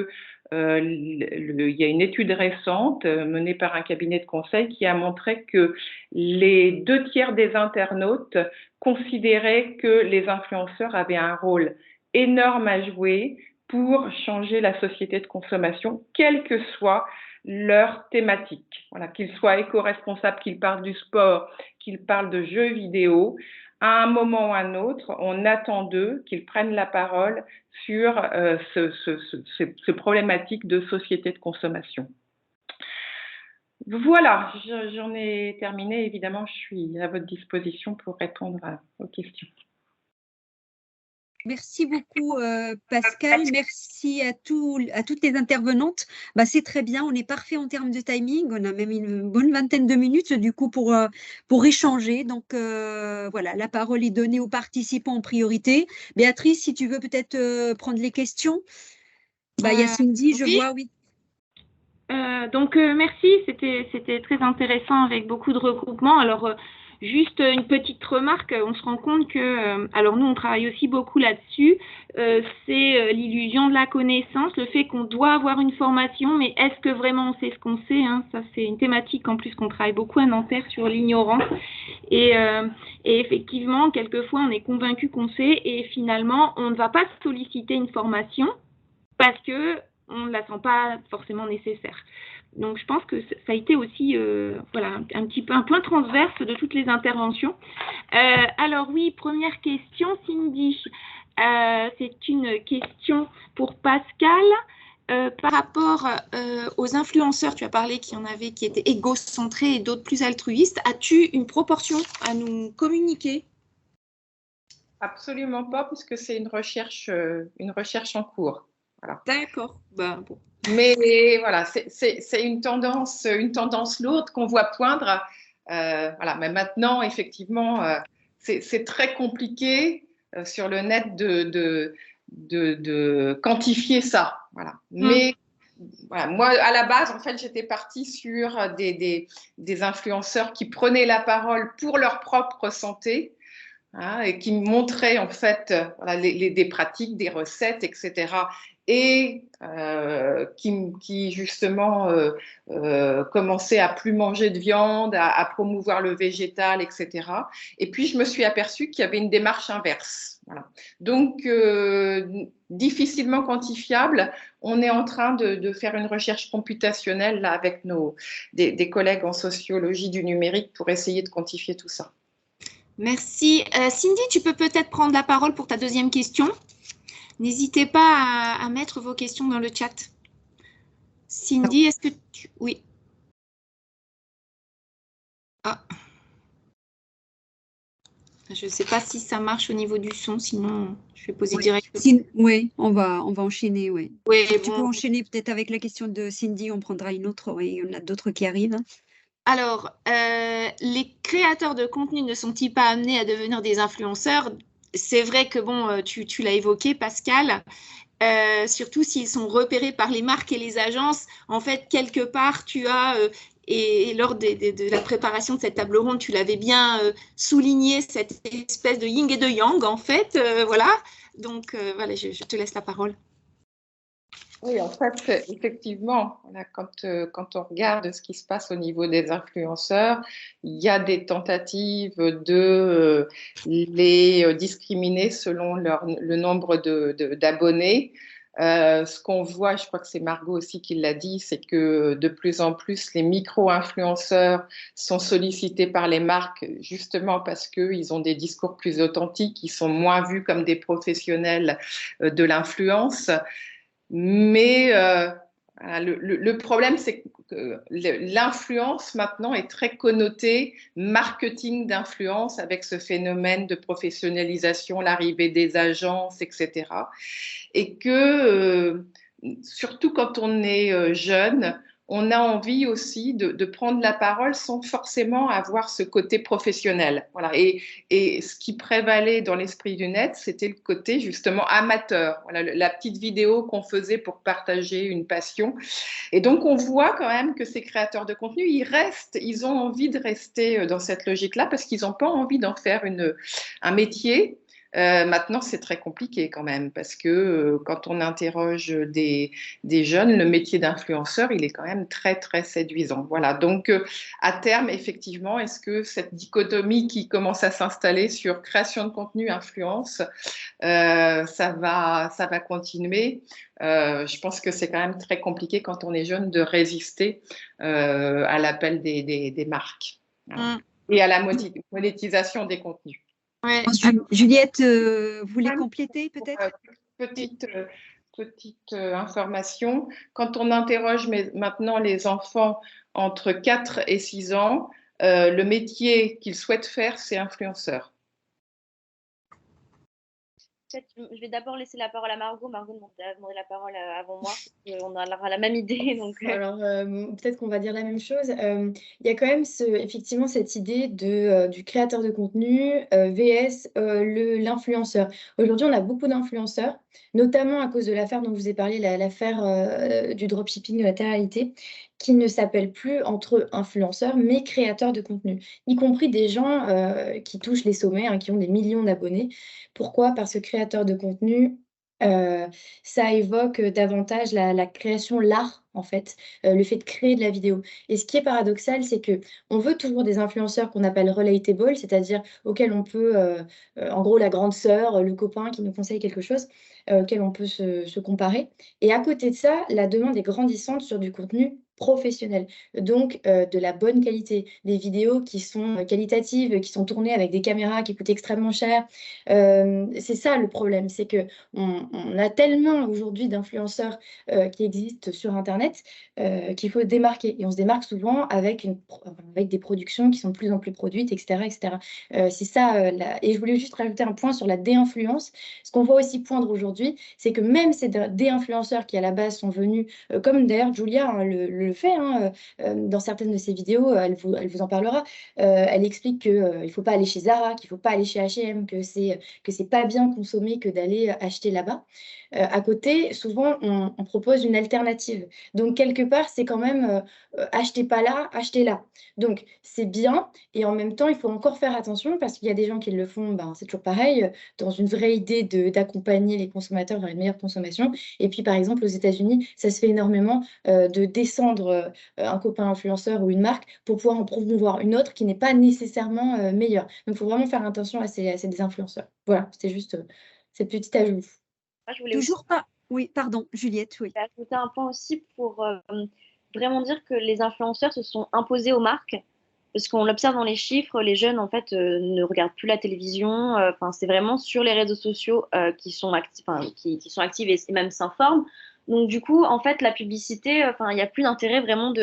Speaker 6: il y a une étude récente menée par un cabinet de conseil qui a montré que les 2/3 des internautes considéraient que les influenceurs avaient un rôle énorme à jouer pour changer la société de consommation, quelle que soit leur thématique. Voilà, qu'ils soient éco-responsables, qu'ils parlent du sport, qu'ils parlent de jeux vidéo, à un moment ou à un autre, on attend d'eux qu'ils prennent la parole sur ces problématiques de société de consommation. Voilà, j'en ai terminé. Évidemment, je suis à votre disposition pour répondre aux questions.
Speaker 1: Merci beaucoup, Pascal. Merci à toutes les intervenantes. Bah, c'est très bien, on est parfait en termes de timing. On a même une bonne vingtaine de minutes du coup pour échanger. Donc voilà, la parole est donnée aux participants en priorité. Béatrice, si tu veux peut-être prendre les questions. Bah, il y a Cindy, je vois, oui.
Speaker 2: Donc merci, c'était très intéressant avec beaucoup de regroupements. Alors juste une petite remarque, on se rend compte que, alors nous on travaille aussi beaucoup là-dessus, c'est l'illusion de la connaissance, le fait qu'on doit avoir une formation, mais est-ce que vraiment on sait ce qu'on sait, hein? Ça c'est une thématique en plus qu'on travaille beaucoup à Nanterre sur l'ignorance, et effectivement quelquefois on est convaincu qu'on sait et finalement on ne va pas solliciter une formation parce que on ne la sent pas forcément nécessaire. Donc, je pense que ça a été aussi voilà, un petit peu un point transverse de toutes les interventions. Alors oui, première question, Cindy. C'est une question pour Pascal. Par rapport aux influenceurs, tu as parlé qu'il y en avait qui étaient égocentrés et d'autres plus altruistes. As-tu une proportion à nous communiquer?
Speaker 6: Absolument pas, puisque c'est une recherche en cours. Voilà.
Speaker 2: D'accord. Ben, bon.
Speaker 6: Mais voilà, c'est une tendance lourde qu'on voit poindre. Voilà. Mais maintenant, effectivement, c'est très compliqué sur le net de quantifier ça. Voilà. Mais voilà, moi, à la base, en fait, j'étais partie sur des influenceurs qui prenaient la parole pour leur propre santé. Hein, et qui montraient en fait voilà, des pratiques, des recettes, etc. Et qui justement commençaient à plus manger de viande, à promouvoir le végétal, etc. Et puis je me suis aperçue qu'il y avait une démarche inverse. Voilà. Donc difficilement quantifiable. On est en train de faire une recherche computationnelle là, avec des collègues en sociologie du numérique pour essayer de quantifier tout ça.
Speaker 2: Merci. Cindy, tu peux peut-être prendre la parole pour ta deuxième question. N'hésitez pas à mettre vos questions dans le chat. Cindy, est-ce que tu... Oui. Ah. Je ne sais pas si ça marche au niveau du son, sinon je vais poser directement.
Speaker 1: Oui, on va enchaîner, oui.
Speaker 2: Oui,
Speaker 1: Tu peux enchaîner peut-être avec la question de Cindy, on prendra une autre, oui, il y en a d'autres qui arrivent.
Speaker 2: Alors, les créateurs de contenu ne sont-ils pas amenés à devenir des influenceurs? C'est vrai que, bon, tu l'as évoqué, Pascal, surtout s'ils sont repérés par les marques et les agences. En fait, quelque part, tu as, et lors de la préparation de cette table ronde, tu l'avais bien souligné, cette espèce de yin et de yang, en fait, voilà. Donc, voilà, je te laisse la parole.
Speaker 6: Oui, en fait, effectivement, quand on regarde ce qui se passe au niveau des influenceurs, il y a des tentatives de les discriminer selon le nombre d'abonnés. Ce qu'on voit, je crois que c'est Margot aussi qui l'a dit, c'est que de plus en plus, les micro-influenceurs sont sollicités par les marques justement parce qu'ils ont des discours plus authentiques, ils sont moins vus comme des professionnels de l'influence. Mais le problème, c'est que l'influence maintenant est très connotée marketing d'influence avec ce phénomène de professionnalisation, l'arrivée des agences, etc. Et que surtout quand on est jeune, on a envie aussi de prendre la parole sans forcément avoir ce côté professionnel. Voilà. Et ce qui prévalait dans l'esprit du net, c'était le côté justement amateur. Voilà, la petite vidéo qu'on faisait pour partager une passion. Et donc, on voit quand même que ces créateurs de contenu, ils ont envie de rester dans cette logique-là parce qu'ils n'ont pas envie d'en faire un métier. Maintenant, c'est très compliqué quand même parce que quand on interroge des jeunes, le métier d'influenceur, il est quand même très, très séduisant. Voilà. Donc, à terme, effectivement, est-ce que cette dichotomie qui commence à s'installer sur création de contenu, influence, ça va continuer? Je pense que c'est quand même très compliqué quand on est jeune de résister à l'appel des marques. Voilà. Et à la monétisation des contenus.
Speaker 2: Ouais.
Speaker 1: Juliette, vous voulez compléter peut-être?
Speaker 6: Petite information. Quand on interroge maintenant les enfants entre 4 et 6 ans, le métier qu'ils souhaitent faire, c'est influenceur.
Speaker 4: Je vais d'abord laisser la parole à Margot. Margot a demandé la parole avant moi. On aura la même idée. Donc...
Speaker 3: Alors, peut-être qu'on va dire la même chose. Il y a quand même effectivement cette idée du créateur de contenu VS l'influenceur. Aujourd'hui, on a beaucoup d'influenceurs, notamment à cause de l'affaire dont je vous ai parlé, l'affaire du dropshipping de la télé-réalité, qui ne s'appellent plus entre eux influenceurs, mais créateurs de contenu, y compris des gens qui touchent les sommets, hein, qui ont des millions d'abonnés. Pourquoi? Parce que créateur de contenu, ça évoque davantage la création, l'art, en fait, le fait de créer de la vidéo. Et ce qui est paradoxal, c'est qu'on veut toujours des influenceurs qu'on appelle relatable, c'est-à-dire auxquels on peut, en gros, la grande sœur, le copain qui nous conseille quelque chose, auquel on peut se comparer. Et à côté de ça, la demande est grandissante sur du contenu professionnel, donc de la bonne qualité, des vidéos qui sont qualitatives, qui sont tournées avec des caméras qui coûtent extrêmement cher. C'est ça le problème, c'est qu'on a tellement aujourd'hui d'influenceurs qui existent sur Internet qu'il faut se démarquer. Et on se démarque souvent avec des productions qui sont de plus en plus produites, etc. etc. C'est ça. Et je voulais juste rajouter un point sur la déinfluence. Ce qu'on voit aussi poindre aujourd'hui, c'est que même ces déinfluenceurs qui à la base sont venus, comme d'ailleurs Julia hein, le fait, hein, dans certaines de ses vidéos, elle vous en parlera, elle explique qu'il ne faut pas aller chez Zara, qu'il ne faut pas aller chez H&M, que c'est pas bien consommer que d'aller acheter là-bas. À côté, souvent, on propose une alternative. Donc, quelque part, c'est quand même achetez pas là, achetez là. Donc, c'est bien. Et en même temps, il faut encore faire attention parce qu'il y a des gens qui le font, ben, c'est toujours pareil, dans une vraie idée d'accompagner les consommateurs vers une meilleure consommation. Et puis, par exemple, aux États-Unis, ça se fait énormément de descendre un copain influenceur ou une marque pour pouvoir en promouvoir une autre qui n'est pas nécessairement meilleure. Donc, il faut vraiment faire attention à ces influenceurs. Voilà, c'était juste cette petite ajout.
Speaker 4: Je voulais
Speaker 1: Toujours pas. Oui, pardon, Juliette, oui.
Speaker 4: ajouter un point aussi pour vraiment dire que les influenceurs se sont imposés aux marques. Parce qu'on l'observe dans les chiffres, les jeunes en fait ne regardent plus la télévision. Enfin, c'est vraiment sur les réseaux sociaux qui sont actifs et même s'informent. Donc du coup, en fait, la publicité, il n'y a plus d'intérêt vraiment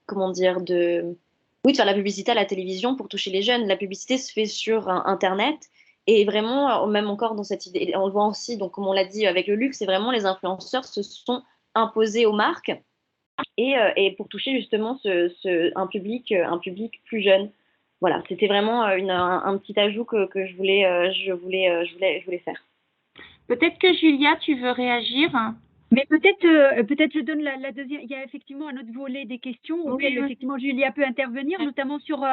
Speaker 4: comment dire, oui, de faire la publicité à la télévision pour toucher les jeunes. La publicité se fait sur Internet. Et vraiment, même encore dans cette idée, on le voit aussi, donc comme on l'a dit avec le luxe, c'est vraiment les influenceurs se sont imposés aux marques et pour toucher justement un public plus jeune. Voilà, c'était vraiment un petit ajout que je voulais faire.
Speaker 2: Peut-être que Julia, tu veux réagir?
Speaker 7: Mais peut-être je donne la deuxième. Il y a effectivement un autre volet des questions auxquelles effectivement Julia peut intervenir, notamment sur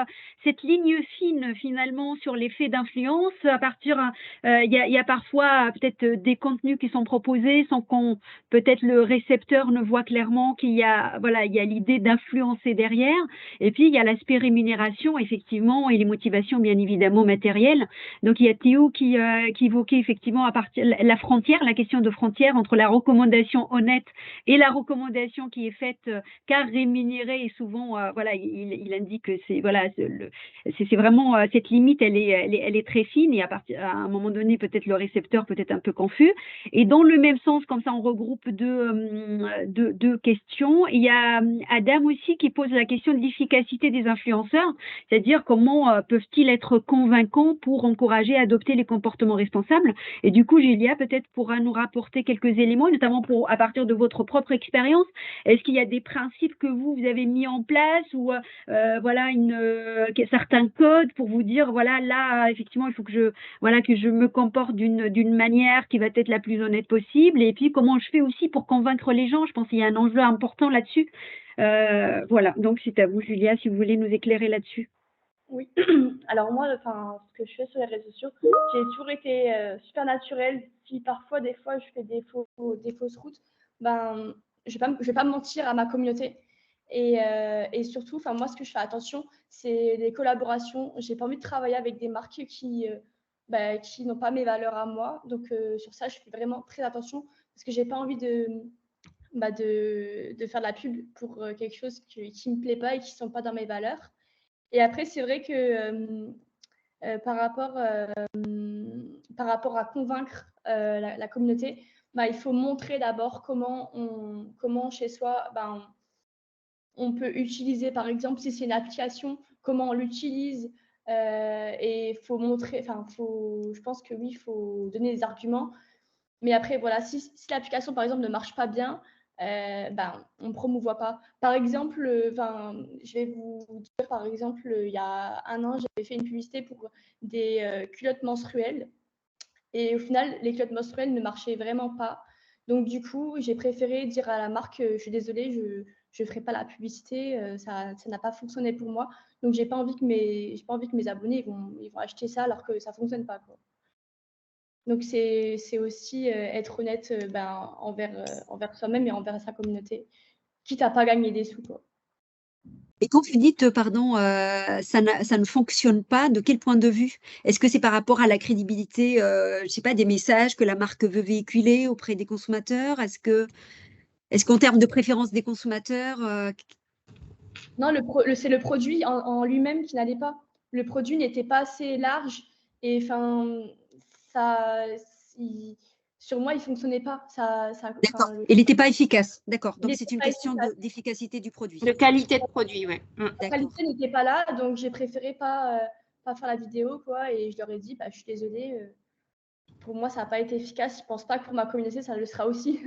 Speaker 7: cette ligne fine finalement sur l'effet d'influence. À partir, il y a parfois peut-être des contenus qui sont proposés sans qu'on peut-être le récepteur ne voit clairement qu'il y a il y a l'idée d'influencer derrière. Et puis il y a l'aspect rémunération effectivement et les motivations bien évidemment matérielles. Donc il y a Théo qui évoquait effectivement à partir la frontière, la question de frontière entre la recommandation honnête et la recommandation qui est faite car rémunérée et souvent il indique que c'est c'est vraiment cette limite elle est très fine et à un moment donné peut-être le récepteur peut être un peu confus et dans le même sens comme ça on regroupe deux questions. Il y a Adam aussi qui pose la question de l'efficacité des influenceurs, c'est-à-dire comment peuvent-ils être convaincants pour encourager à adopter les comportements responsables. Et du coup Julia peut-être pourra nous rapporter quelques éléments notamment à partir de votre propre expérience. Est-ce qu'il y a des principes que vous avez mis en place ou certains codes pour vous dire là effectivement il faut que je me comporte d'une manière qui va être la plus honnête possible et puis comment je fais aussi pour convaincre les gens. Je pense qu'il y a un enjeu important là-dessus. Donc c'est à vous Julia si vous voulez nous éclairer là-dessus.
Speaker 5: Oui. Alors moi, ce que je fais sur les réseaux sociaux, j'ai toujours été super naturelle. Si parfois, des fois, je fais des fausses routes, ben, je vais pas mentir à ma communauté. Et surtout, moi, ce que je fais attention, c'est les collaborations. J'ai pas envie de travailler avec des marques qui n'ont pas mes valeurs à moi. Donc, sur ça, je fais vraiment très attention parce que j'ai pas envie de faire de la pub pour quelque chose qui me plaît pas et qui sont pas dans mes valeurs. Et après, c'est vrai que par rapport à convaincre la communauté, il faut montrer d'abord comment chez soi, on peut utiliser, par exemple, si c'est une application, comment on l'utilise. Et il faut montrer, je pense que oui, il faut donner des arguments. Mais après, voilà, si l'application, par exemple, ne marche pas bien, on ne promouvoit pas. Par exemple, je vais vous dire, par exemple, il y a un an, j'avais fait une publicité pour des culottes menstruelles. Et au final, les culottes menstruelles ne marchaient vraiment pas. Donc, du coup, j'ai préféré dire à la marque, je suis désolée, je ne ferai pas la publicité, ça n'a pas fonctionné pour moi. Donc, j'ai pas envie que mes abonnés ils vont acheter ça alors que ça ne fonctionne pas, quoi. Donc, c'est aussi être honnête envers soi-même et envers sa communauté, quitte à pas gagner des sous, quoi.
Speaker 1: Et quand vous dites, pardon, ça ne fonctionne pas, de quel point de vue? Est-ce que c'est par rapport à la crédibilité, je sais pas, des messages que la marque veut véhiculer auprès des consommateurs? Est-ce qu'en termes de préférence des consommateurs,
Speaker 5: Non, c'est le produit en lui-même qui n'allait pas. Le produit n'était pas assez large et sur moi, il fonctionnait pas.
Speaker 1: d'accord. Il n'était pas efficace, d'accord.
Speaker 5: Il
Speaker 1: Donc
Speaker 5: n'était
Speaker 1: c'est une
Speaker 5: pas
Speaker 1: question
Speaker 5: efficace.
Speaker 1: d'efficacité du produit.
Speaker 2: De qualité de produit, oui.
Speaker 5: La
Speaker 1: D'accord.
Speaker 5: qualité n'était pas là, donc j'ai préféré pas faire la vidéo, quoi. Et je leur ai dit, je suis désolée, pour moi, ça n'a pas été efficace. Je pense pas que pour ma communauté, ça le sera aussi.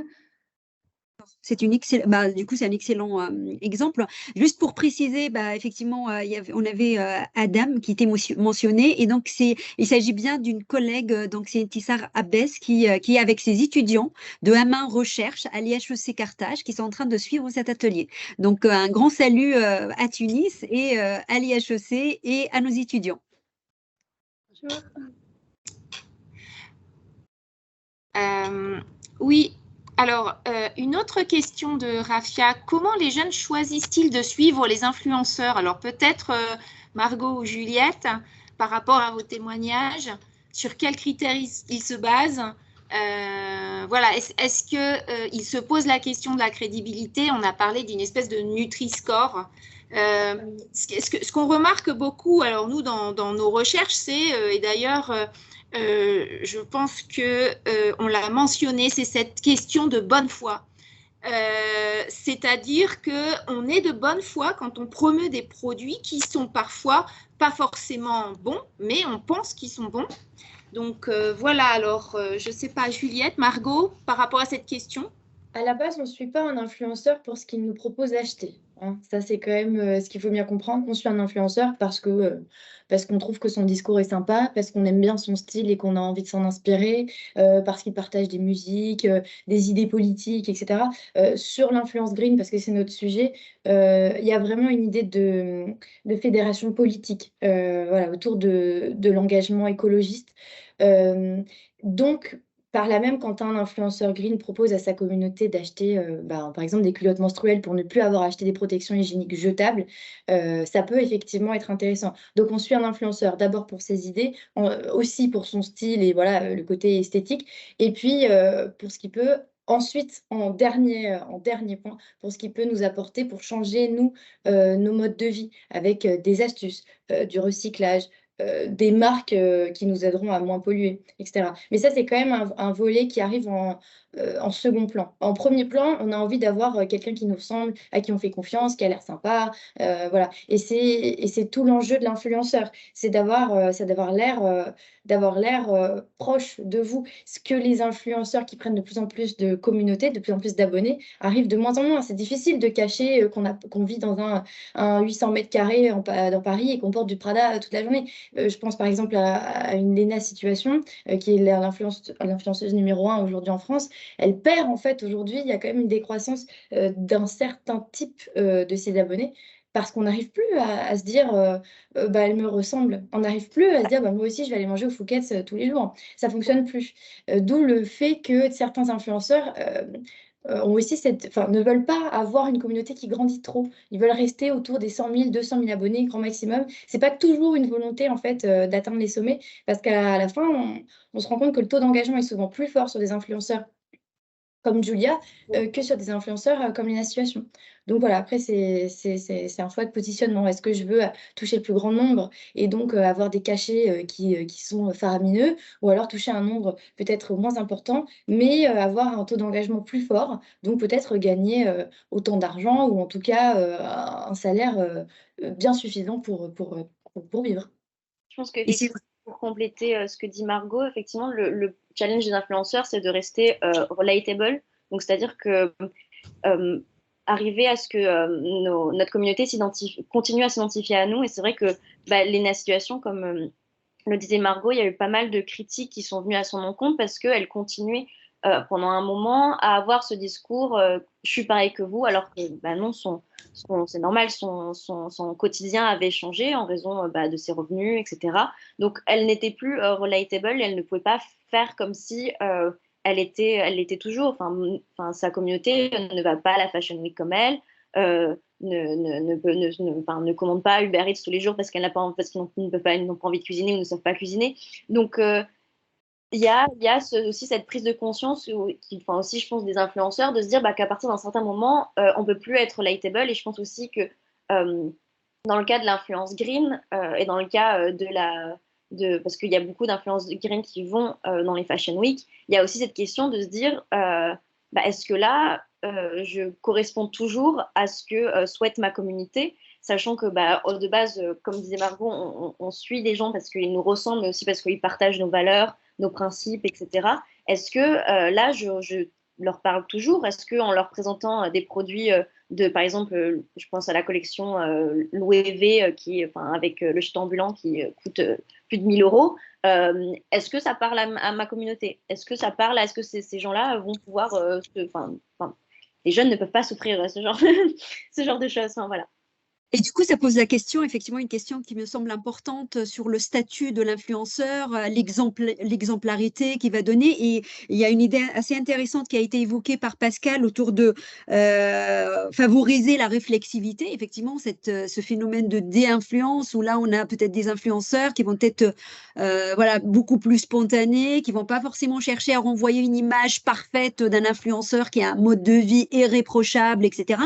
Speaker 1: C'est du coup, c'est un excellent exemple. Juste pour préciser, effectivement, on avait Adam qui était mentionné, et donc il s'agit bien d'une collègue, donc c'est Tissar Abbès qui est avec ses étudiants de Amin Recherche à l'IHEC Carthage qui sont en train de suivre cet atelier. Donc un grand salut à Tunis et à l'IHEC et à nos étudiants.
Speaker 5: Bonjour.
Speaker 2: Oui. Alors, une autre question de Rafia. Comment les jeunes choisissent-ils de suivre les influenceurs? Alors, peut-être Margot ou Juliette, par rapport à vos témoignages, sur quels critères ils se basent? Voilà, est-ce qu'ils se posent la question de la crédibilité? On a parlé d'une espèce de Nutri-Score. Ce qu'on remarque beaucoup, alors nous, dans nos recherches, et d'ailleurs, je pense qu'on l'a mentionné, c'est cette question de bonne foi. C'est-à-dire qu'on est de bonne foi quand on promeut des produits qui sont parfois pas forcément bons, mais on pense qu'ils sont bons. Donc voilà, alors je ne sais pas, Juliette, Margot, par rapport à cette question?
Speaker 3: À la base, on ne suit pas un influenceur pour ce qu'il nous propose d'acheter, hein. Ça, c'est quand même ce qu'il faut bien comprendre. On suit un influenceur parce qu'on trouve que son discours est sympa, parce qu'on aime bien son style et qu'on a envie de s'en inspirer, parce qu'il partage des musiques, des idées politiques, etc. Sur l'influence green, parce que c'est notre sujet, il y a vraiment une idée de fédération politique, voilà, autour de l'engagement écologiste. Donc, par là même, quand un influenceur green propose à sa communauté d'acheter, par exemple, des culottes menstruelles pour ne plus avoir acheté des protections hygiéniques jetables, ça peut effectivement être intéressant. Donc, on suit un influenceur d'abord pour ses idées, aussi pour son style et voilà, le côté esthétique, et puis pour ce qu'il peut. Ensuite, en dernier point, pour ce qu'il peut nous apporter pour changer, nous, nos modes de vie, avec des astuces, du recyclage, des marques qui nous aideront à moins polluer, etc. Mais ça, c'est quand même un volet qui arrive en second plan. En premier plan, on a envie d'avoir quelqu'un qui nous ressemble, à qui on fait confiance, qui a l'air sympa, voilà. Et c'est tout l'enjeu de l'influenceur, c'est d'avoir l'air proche de vous. Ce que les influenceurs qui prennent de plus en plus de communautés, de plus en plus d'abonnés, arrivent de moins en moins. C'est difficile de cacher qu'on vit dans un 800 mètres carrés dans Paris et qu'on porte du Prada toute la journée. Je pense par exemple à une Léna Situation, qui est l'influenceuse numéro 1 aujourd'hui en France. Elle perd en fait aujourd'hui, il y a quand même une décroissance d'un certain type de ses abonnés. Parce qu'on n'arrive plus à se dire, bah, elle me ressemble. On n'arrive plus à se dire, bah, moi aussi, je vais aller manger au Fouquet's tous les jours. Ça ne fonctionne plus. D'où le fait que certains influenceurs ont aussi ne veulent pas avoir une communauté qui grandit trop. Ils veulent rester autour des 100 000, 200 000 abonnés, grand maximum. C'est pas toujours une volonté en fait d'atteindre les sommets, parce qu'à la fin, on se rend compte que le taux d'engagement est souvent plus fort sur des influenceurs comme Julia que sur des influenceurs comme Léna Situation. Donc voilà, après, c'est un choix de positionnement. Est-ce que je veux toucher le plus grand nombre et donc avoir des cachets qui sont faramineux, ou alors toucher un nombre peut-être moins important, mais avoir un taux d'engagement plus fort, donc peut-être gagner autant d'argent ou en tout cas un salaire bien suffisant pour vivre.
Speaker 4: Je pense que
Speaker 1: Et c'est
Speaker 4: pour compléter ce que dit Margot, effectivement, le challenge des influenceurs, c'est de rester relatable. Donc, c'est-à-dire que arriver à ce que notre communauté continue à s'identifier à nous. Et c'est vrai que Léna Situation, comme le disait Margot, il y a eu pas mal de critiques qui sont venues à son encontre parce qu'elle continuait pendant un moment à avoir ce discours je suis pareil que vous, alors que non, c'est normal, son quotidien avait changé en raison de ses revenus, etc. Donc elle n'était plus relatable et elle ne pouvait pas faire comme si elle l'était toujours. Sa communauté ne va pas à la Fashion Week comme elle. Ne commande pas Uber Eats tous les jours parce qu'ils n'ont pas envie de cuisiner ou ne savent pas cuisiner. Donc, il y a aussi cette prise de conscience, aussi, je pense, des influenceurs, de se dire qu'à partir d'un certain moment, on ne peut plus être relatable. Et je pense aussi que dans le cas de l'influence green et dans le cas parce qu'il y a beaucoup d'influences green qui vont dans les Fashion Week, il y a aussi cette question de se dire est-ce que là, je corresponds toujours à ce que souhaite ma communauté, sachant que de base, comme disait Margot, on suit des gens parce qu'ils nous ressemblent, mais aussi parce qu'ils partagent nos valeurs, nos principes, etc. Est-ce que là, je leur parle toujours? Est-ce qu'en leur présentant des produits par exemple, je pense à la collection Louis V, avec le chute ambulant qui coûte plus de 1000 euros, est-ce que ça parle à ma communauté? Est-ce que ça parle est-ce que ces gens-là vont pouvoir les jeunes ne peuvent pas s'offrir ce genre de choses. Voilà.
Speaker 1: Et du coup, ça pose la question, effectivement, une question qui me semble importante sur le statut de l'influenceur, l'exemplarité qu'il va donner. Et il y a une idée assez intéressante qui a été évoquée par Pascal autour de favoriser la réflexivité. Effectivement, ce phénomène de déinfluence où là, on a peut-être des influenceurs qui vont être beaucoup plus spontanés, qui vont pas forcément chercher à renvoyer une image parfaite d'un influenceur qui a un mode de vie irréprochable, etc.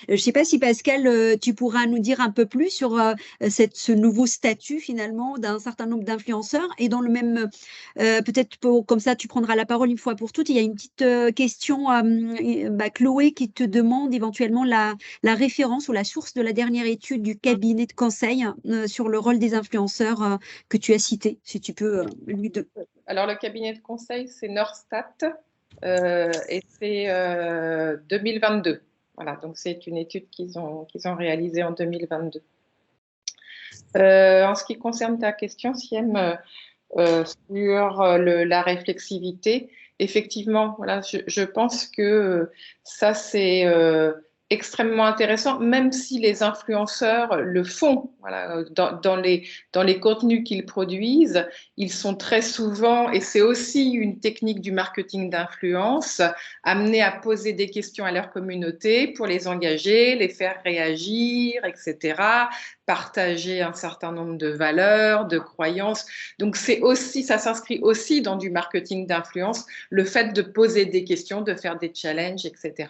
Speaker 1: Je ne sais pas si Pascal, tu pourras nous dire un peu plus sur ce nouveau statut finalement d'un certain nombre d'influenceurs. Et dans le même, peut-être comme ça tu prendras la parole une fois pour toutes, il y a une petite question, Chloé qui te demande éventuellement la référence ou la source de la dernière étude du cabinet de conseil sur le rôle des influenceurs que tu as cité, si tu peux lui donner.
Speaker 6: Alors le cabinet de conseil, c'est Norstat et c'est 2022. Voilà, donc c'est une étude qu'ils ont réalisée en 2022. En ce qui concerne ta question, Siem, sur la réflexivité, effectivement, voilà, je pense que ça, c'est extrêmement intéressant, même si les influenceurs le font. Voilà, dans les contenus qu'ils produisent, ils sont très souvent, et c'est aussi une technique du marketing d'influence, amenés à poser des questions à leur communauté pour les engager, les faire réagir, etc., partager un certain nombre de valeurs, de croyances. Donc ça s'inscrit aussi dans du marketing d'influence, le fait de poser des questions, de faire des challenges, etc.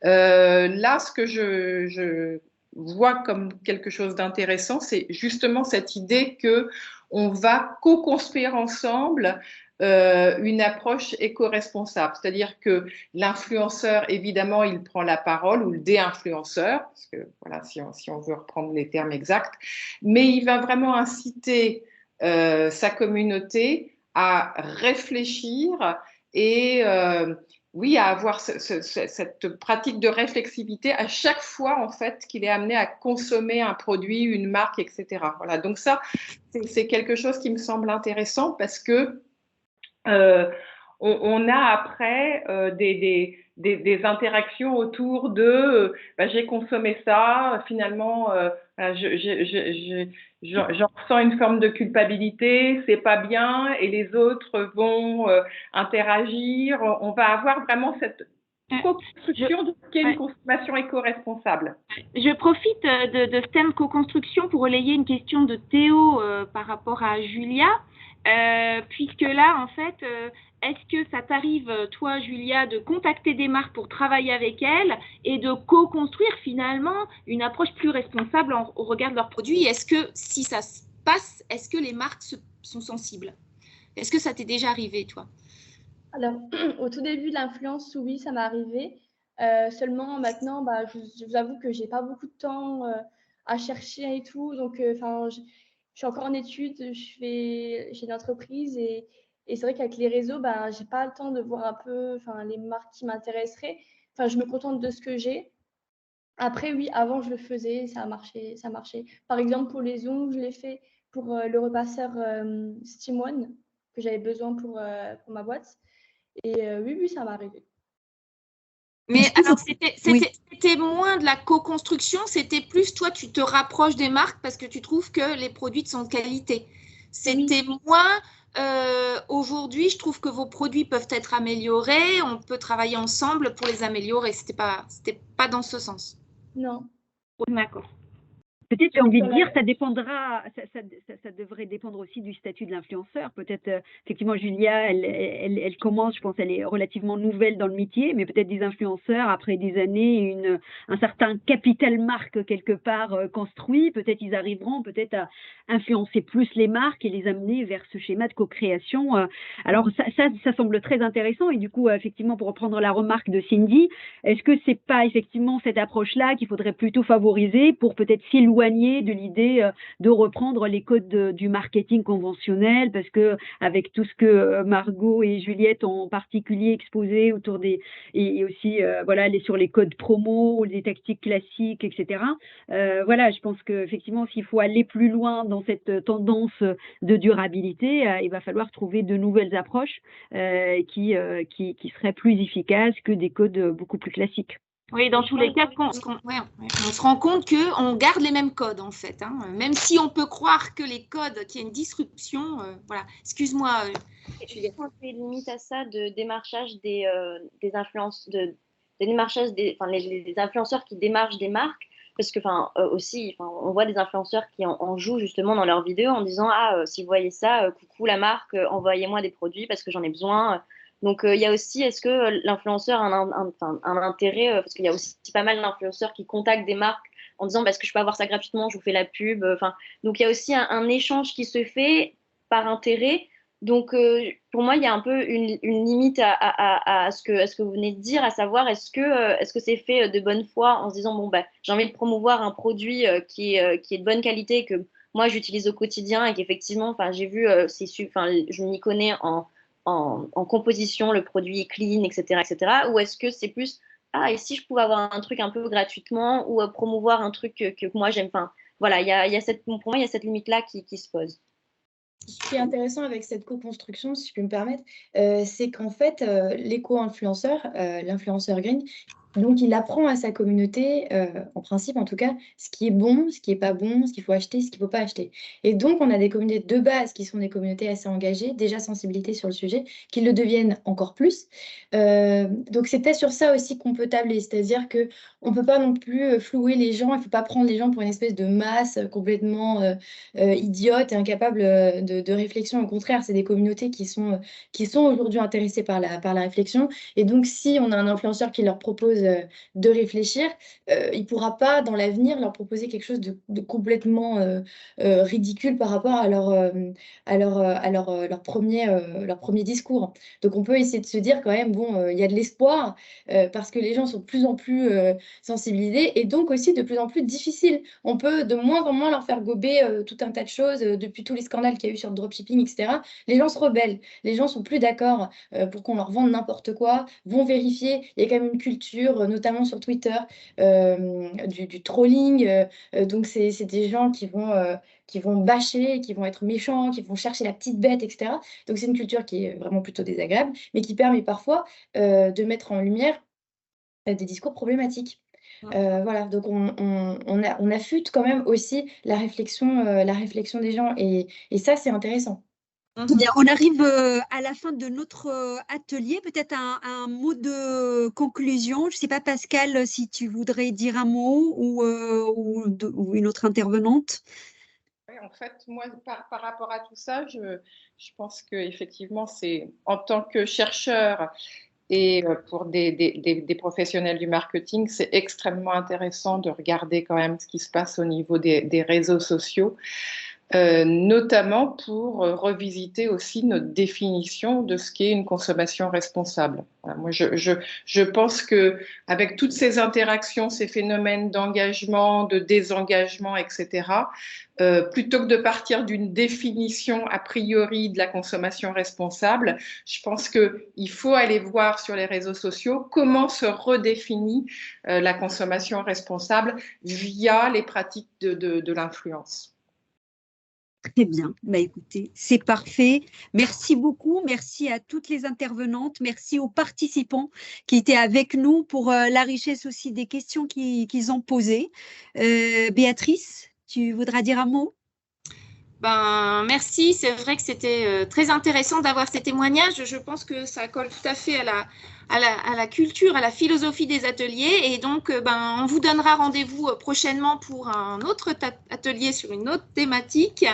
Speaker 6: Là, ce que je vois comme quelque chose d'intéressant, c'est justement cette idée que on va co-construire ensemble une approche éco-responsable. C'est-à-dire que l'influenceur, évidemment, il prend la parole, ou le dé-influenceur, parce que voilà, si on veut reprendre les termes exacts, mais il va vraiment inciter sa communauté à réfléchir et oui, à avoir cette pratique de réflexivité à chaque fois en fait qu'il est amené à consommer un produit, une marque, etc. Voilà, donc ça, c'est quelque chose qui me semble intéressant parce que on a après des interactions autour de j'ai consommé ça, finalement j'en ressens une forme de culpabilité, c'est pas bien, et les autres vont interagir. On va avoir vraiment cette co-construction de ce qu'est une consommation éco-responsable.
Speaker 2: Je profite de ce thème co-construction pour relayer une question de Théo par rapport à Julia, puisque là, en fait, est-ce que ça t'arrive, toi, Julia, de contacter des marques pour travailler avec elles et de co-construire finalement une approche plus responsable au regard de leurs produits? Est-ce que, si ça se passe, est-ce que les marques sont sensibles? Est-ce que ça t'est déjà arrivé, toi?
Speaker 5: Alors, au tout début de l'influence, oui, ça m'est arrivé. Seulement, maintenant, je vous avoue que j'ai pas beaucoup de temps à chercher et tout. Donc, je suis encore en études, j'ai une entreprise et c'est vrai qu'avec les réseaux, j'ai pas le temps de voir un peu les marques qui m'intéresseraient. Je me contente de ce que j'ai. Après, oui, avant, je le faisais, ça a marché, ça marchait. Par exemple, pour les ongles, je l'ai fait pour le repasseur Steam One que j'avais besoin pour ma boîte. Et oui, ça m'est arrivé.
Speaker 2: Mais alors, c'était moins de la co-construction, c'était plus, toi, tu te rapproches des marques parce que tu trouves que les produits sont de qualité. C'était moins, aujourd'hui, je trouve que vos produits peuvent être améliorés, on peut travailler ensemble pour les améliorer. C'était pas dans ce sens.
Speaker 5: Non.
Speaker 2: D'accord.
Speaker 7: Peut-être, j'ai envie de dire, ça dépendra, ça devrait dépendre aussi du statut de l'influenceur. Peut-être, effectivement, Julia, elle commence, je pense, elle est relativement nouvelle dans le métier, mais peut-être des influenceurs, après des années, un certain capital marque quelque part construit, peut-être ils arriveront peut-être à influencer plus les marques et les amener vers ce schéma de co-création. Alors, ça semble très intéressant. Et du coup, effectivement, pour reprendre la remarque de Cindy, est-ce que c'est pas effectivement cette approche-là qu'il faudrait plutôt favoriser pour peut-être s'éloigner de l'idée de reprendre les codes du marketing conventionnel, parce que avec tout ce que Margot et Juliette ont en particulier exposé autour des et aussi sur les codes promo, les tactiques classiques, etc. Je pense que effectivement, s'il faut aller plus loin dans cette tendance de durabilité, il va falloir trouver de nouvelles approches qui seraient plus efficaces que des codes beaucoup plus classiques.
Speaker 2: Oui, dans tous les cas, on se rend compte qu'on garde les mêmes codes, en fait. Hein. Même si on peut croire que les codes, qu'il y a une disruption, voilà. Excuse-moi,
Speaker 4: Juliette. Je pense qu'il y a une limite à ça de démarchage des influences, démarchage les influenceurs qui démarchent des marques. Parce que, aussi, on voit des influenceurs qui en jouent justement dans leurs vidéos en disant « Ah, si vous voyez ça, coucou la marque, envoyez-moi des produits parce que j'en ai besoin. » Donc, il y a aussi, est-ce que l'influenceur a un intérêt, parce qu'il y a aussi pas mal d'influenceurs qui contactent des marques en disant est-ce que je peux avoir ça gratuitement, je vous fais la pub. Donc, il y a aussi un échange qui se fait par intérêt. Donc, pour moi, il y a un peu une limite à ce que vous venez de dire, à savoir est-ce que c'est fait de bonne foi en se disant j'ai envie de promouvoir un produit qui est de bonne qualité, que moi j'utilise au quotidien et qu'effectivement, j'ai vu, je m'y connais en composition, le produit est clean, etc., etc. Ou est-ce que c'est plus et si je pouvais avoir un truc un peu gratuitement ou promouvoir un truc que moi j'aime. Voilà, pour moi, il y a cette limite-là qui se pose.
Speaker 3: Ce qui est intéressant avec cette co-construction, si je peux me permettre, c'est qu'en fait, l'éco-influenceur, l'influenceur green, donc il apprend à sa communauté, en principe en tout cas, ce qui est bon, ce qui n'est pas bon, ce qu'il faut acheter, ce qu'il ne faut pas acheter. Et donc, on a des communautés de base qui sont des communautés assez engagées, déjà sensibilité sur le sujet, qui le deviennent encore plus. Donc, c'est peut-être sur ça aussi qu'on peut tabler, c'est-à-dire qu'on ne peut pas non plus flouer les gens, il ne faut pas prendre les gens pour une espèce de masse complètement idiote et incapable de réflexion. Au contraire, c'est des communautés qui sont aujourd'hui intéressées par la réflexion. Et donc, si on a un influenceur qui leur propose propose de réfléchir, il ne pourra pas dans l'avenir leur proposer quelque chose de complètement ridicule par rapport à leur premier discours. Donc on peut essayer de se dire quand même, bon, il y a de l'espoir parce que les gens sont de plus en plus sensibilisés et donc aussi de plus en plus difficiles. On peut de moins en moins leur faire gober tout un tas de choses depuis tous les scandales qu'il y a eu sur le dropshipping, etc. Les gens se rebellent, les gens sont plus d'accord pour qu'on leur vende n'importe quoi, vont vérifier. Il y a quand même une culture, notamment sur Twitter, du trolling. Donc c'est des gens qui vont bâcher, qui vont être méchants, qui vont chercher la petite bête, etc. Donc c'est une culture qui est vraiment plutôt désagréable, mais qui permet parfois de mettre en lumière des discours problématiques. Voilà, donc on affûte quand même aussi la réflexion des gens et ça, c'est intéressant.
Speaker 1: Bien, on arrive à la fin de notre atelier. Peut-être un mot de conclusion. Je ne sais pas, Pascal, si tu voudrais dire un mot ou une autre intervenante.
Speaker 6: Oui, en fait, moi, par rapport à tout ça, je pense qu'effectivement, c'est en tant que chercheur et pour des professionnels du marketing, c'est extrêmement intéressant de regarder quand même ce qui se passe au niveau des réseaux sociaux. Notamment pour revisiter aussi notre définition de ce qu'est une consommation responsable. Voilà, moi, je pense que avec toutes ces interactions, ces phénomènes d'engagement, de désengagement, etc., plutôt que de partir d'une définition a priori de la consommation responsable, je pense qu'il faut aller voir sur les réseaux sociaux comment se redéfinit la consommation responsable via les pratiques de l'influence.
Speaker 1: Très bien. Bah, écoutez, c'est parfait. Merci beaucoup. Merci à toutes les intervenantes. Merci aux participants qui étaient avec nous pour la richesse aussi des questions qu'ils ont posées. Béatrice, tu voudras dire un mot?
Speaker 2: Ben, merci. C'est vrai que c'était très intéressant d'avoir ces témoignages. Je pense que ça colle tout à fait à la culture, à la philosophie des ateliers. Et donc, on vous donnera rendez-vous prochainement pour un autre atelier sur une autre thématique.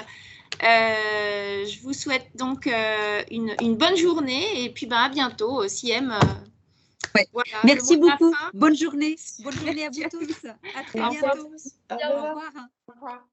Speaker 2: Je vous souhaite donc une bonne journée et puis à bientôt, CM.
Speaker 1: Ouais. Voilà, merci beaucoup. Bonne journée. Bonne journée à vous tous. À très bientôt. Au revoir.
Speaker 6: Au revoir.